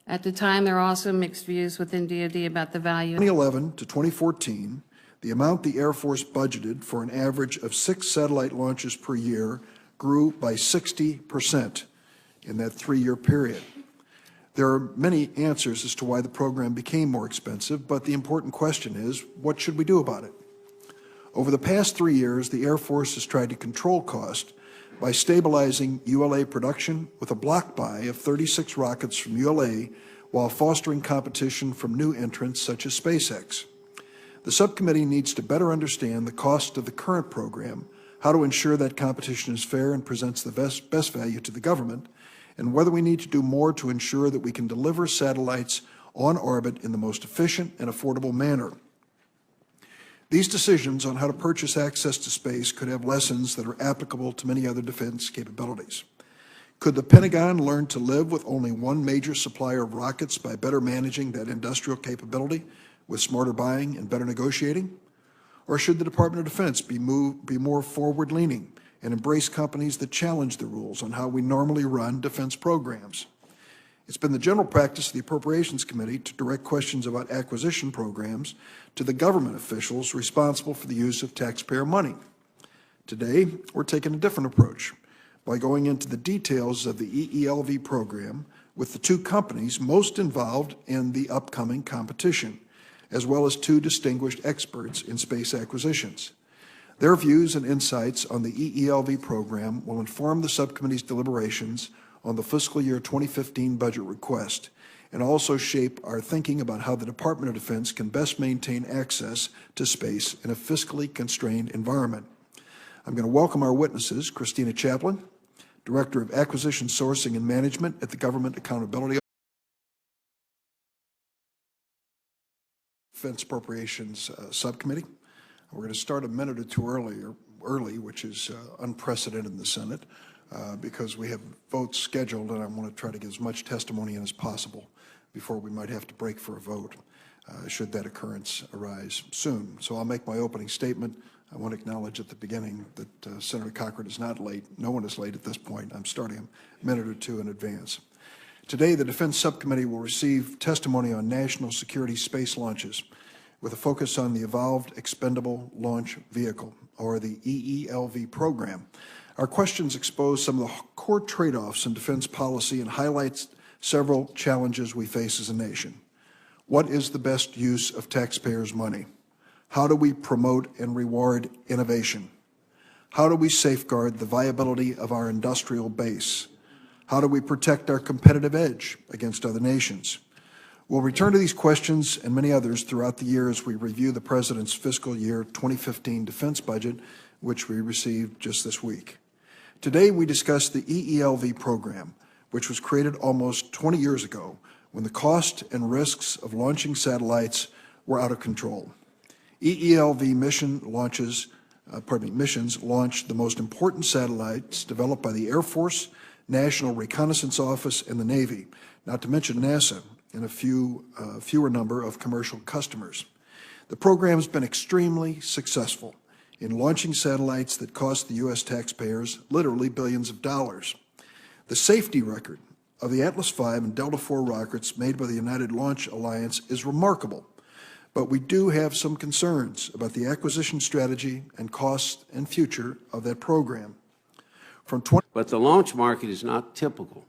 At the time, there were also mixed views within DoD about the value. 2011 to 2014, the amount the Air Force budgeted for an average of 6 satellite launches per year grew by 60% in that 3-year period. There are many answers as to why the program became more expensive, but the important question is, what should we do about it? Over the past 3 years, the Air Force has tried to control cost by stabilizing ULA production with a block buy of 36 rockets from ULA while fostering competition from new entrants such as SpaceX. The subcommittee needs to better understand the cost of the current program, how to ensure that competition is fair and presents the best value to the government, and whether we need to do more to ensure that we can deliver satellites on orbit in the most efficient and affordable manner. These decisions on how to purchase access to space could have lessons that are applicable to many other defense capabilities. Could the Pentagon learn to live with only one major supplier of rockets by better managing that industrial capability with smarter buying and better negotiating? Or should the Department of Defense be more forward-leaning and embrace companies that challenge the rules on how we normally run defense programs? It's been the general practice of the Appropriations Committee to direct questions about acquisition programs to the government officials responsible for the use of taxpayer money. Today, we're taking a different approach by going into the details of the EELV program with the two companies most involved in the upcoming competition, as well as two distinguished experts in space acquisitions. Their views and insights on the EELV program will inform the subcommittee's deliberations on the fiscal year 2015 budget request, and also shape our thinking about how the Department of Defense can best maintain access to space in a fiscally constrained environment. I'm going to welcome our witnesses, Christina Chaplin, Director of Acquisition Sourcing and Management at the Government Accountability Defense Appropriations Subcommittee. We're going to start a minute or two early, which is unprecedented in the Senate, because we have votes scheduled, and I want to try to get as much testimony in as possible before we might have to break for a vote, should that occurrence arise soon. So I'll make my opening statement. I want to acknowledge at the beginning that Senator Cochran is not late. No one is late at this point. I'm starting a minute or two in advance. Today, the Defense Subcommittee will receive testimony on national security space launches with a focus on the Evolved Expendable Launch Vehicle, or the EELV program. Our questions expose some of the core trade-offs in defense policy and highlights several challenges we face as a nation. What is the best use of taxpayers' money? How do we promote and reward innovation? How do we safeguard the viability of our industrial base? How do we protect our competitive edge against other nations? We'll return to these questions and many others throughout the year as we review the President's fiscal year 2015 defense budget which we received just this week. Today, we discuss the EELV program, which was created almost 20 years ago when the cost and risks of launching satellites were out of control. EELV missions launched the most important satellites developed by the Air Force, National Reconnaissance Office, and the Navy, not to mention NASA, and a fewer number of commercial customers. The program has been extremely successful in launching satellites that cost the U.S. taxpayers literally billions of dollars. The safety record of the Atlas V and Delta IV rockets made by the United Launch Alliance is remarkable, but we do have some concerns about the acquisition strategy and cost and future of that program. But the launch market is not typical.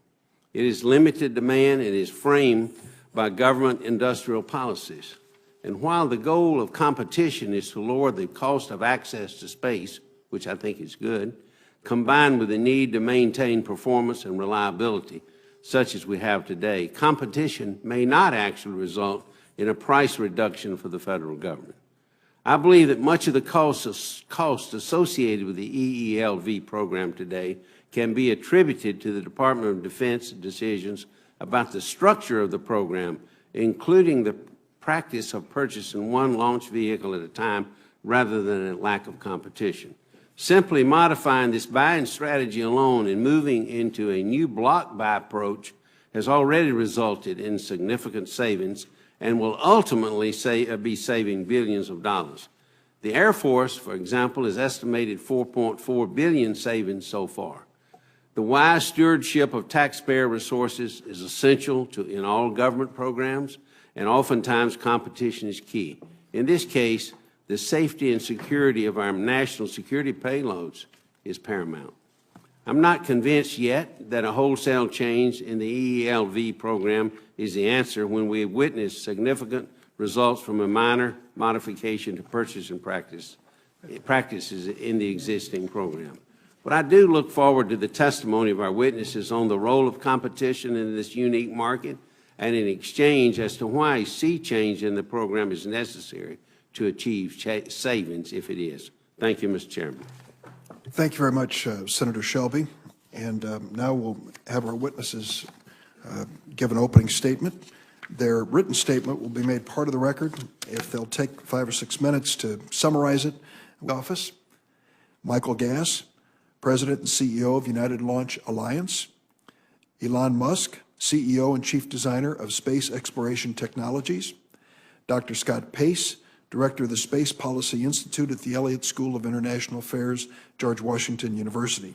It is limited demand and is framed by government industrial policies. And while the goal of competition is to lower the cost of access to space, which I think is good, combined with the need to maintain performance and reliability, such as we have today, competition may not actually result in a price reduction for the federal government. I believe that much of the cost associated with the EELV program today can be attributed to the Department of Defense decisions about the structure of the program, including the practice of purchasing one launch vehicle at a time rather than a lack of competition. Simply modifying this buying strategy alone and moving into a new block buy approach has already resulted in significant savings and will ultimately be saving billions of dollars. The Air Force, for example, has estimated $4.4 billion savings so far. The wise stewardship of taxpayer resources is essential in all government programs, and oftentimes competition is key. In this case, the safety and security of our national security payloads is paramount. I'm not convinced yet that a wholesale change in the EELV program is the answer when we have witnessed significant results from a minor modification to purchasing practices in the existing program. But I do look forward to the testimony of our witnesses on the role of competition in this unique market and in exchange as to why a sea change in the program is necessary to achieve savings if it is. Thank you, Mr. Chairman. Thank you very much, Senator Shelby. And now we'll have our witnesses give an opening statement. Their written statement will be made part of the record. If they'll take 5 or 6 minutes to summarize it, office. Michael Gass, President and CEO of United Launch Alliance. Elon Musk, CEO and Chief Designer of Space Exploration Technologies. Dr. Scott Pace, Director of the Space Policy Institute at the Elliott School of International Affairs, George Washington University.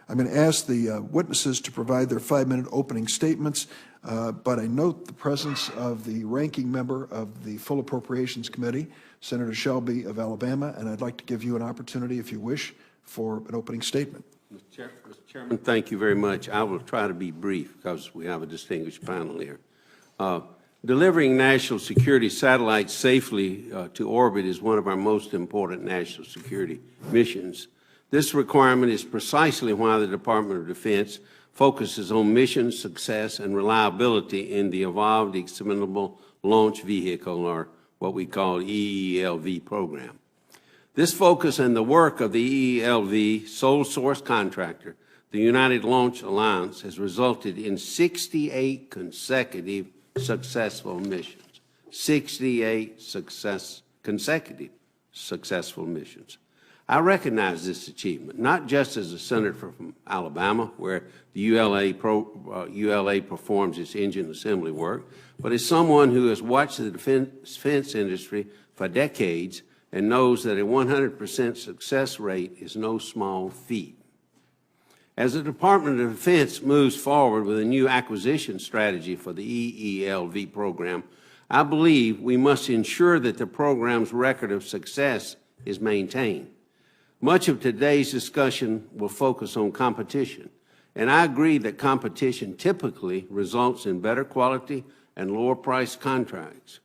I'm going to ask the witnesses to provide their 5-minute opening statements, but I note the presence of the ranking member of the Full Appropriations Committee, Senator Shelby of Alabama, and I'd like to give you an opportunity, if you wish, for an opening statement. Mr. Chairman, thank you very much. I will try to be brief because we have a distinguished panel here. Delivering national security satellites safely to orbit is one of our most important national security missions. This requirement is precisely why the Department of Defense focuses on mission success and reliability in the Evolved Expendable Launch Vehicle, or what we call EELV program. This focus and the work of the EELV sole source contractor, the United Launch Alliance, has resulted in 68 consecutive successful missions. 68 consecutive successful missions. I recognize this achievement, not just as a senator from Alabama, where the ULA performs its engine assembly work, but as someone who has watched the defense industry for decades and knows that a 100% success rate is no small feat. As the Department of Defense moves forward with a new acquisition strategy for the EELV program, I believe we must ensure that the program's record of success is maintained. Much of today's discussion will focus on competition, and I agree that competition typically results in better quality and lower price contracts.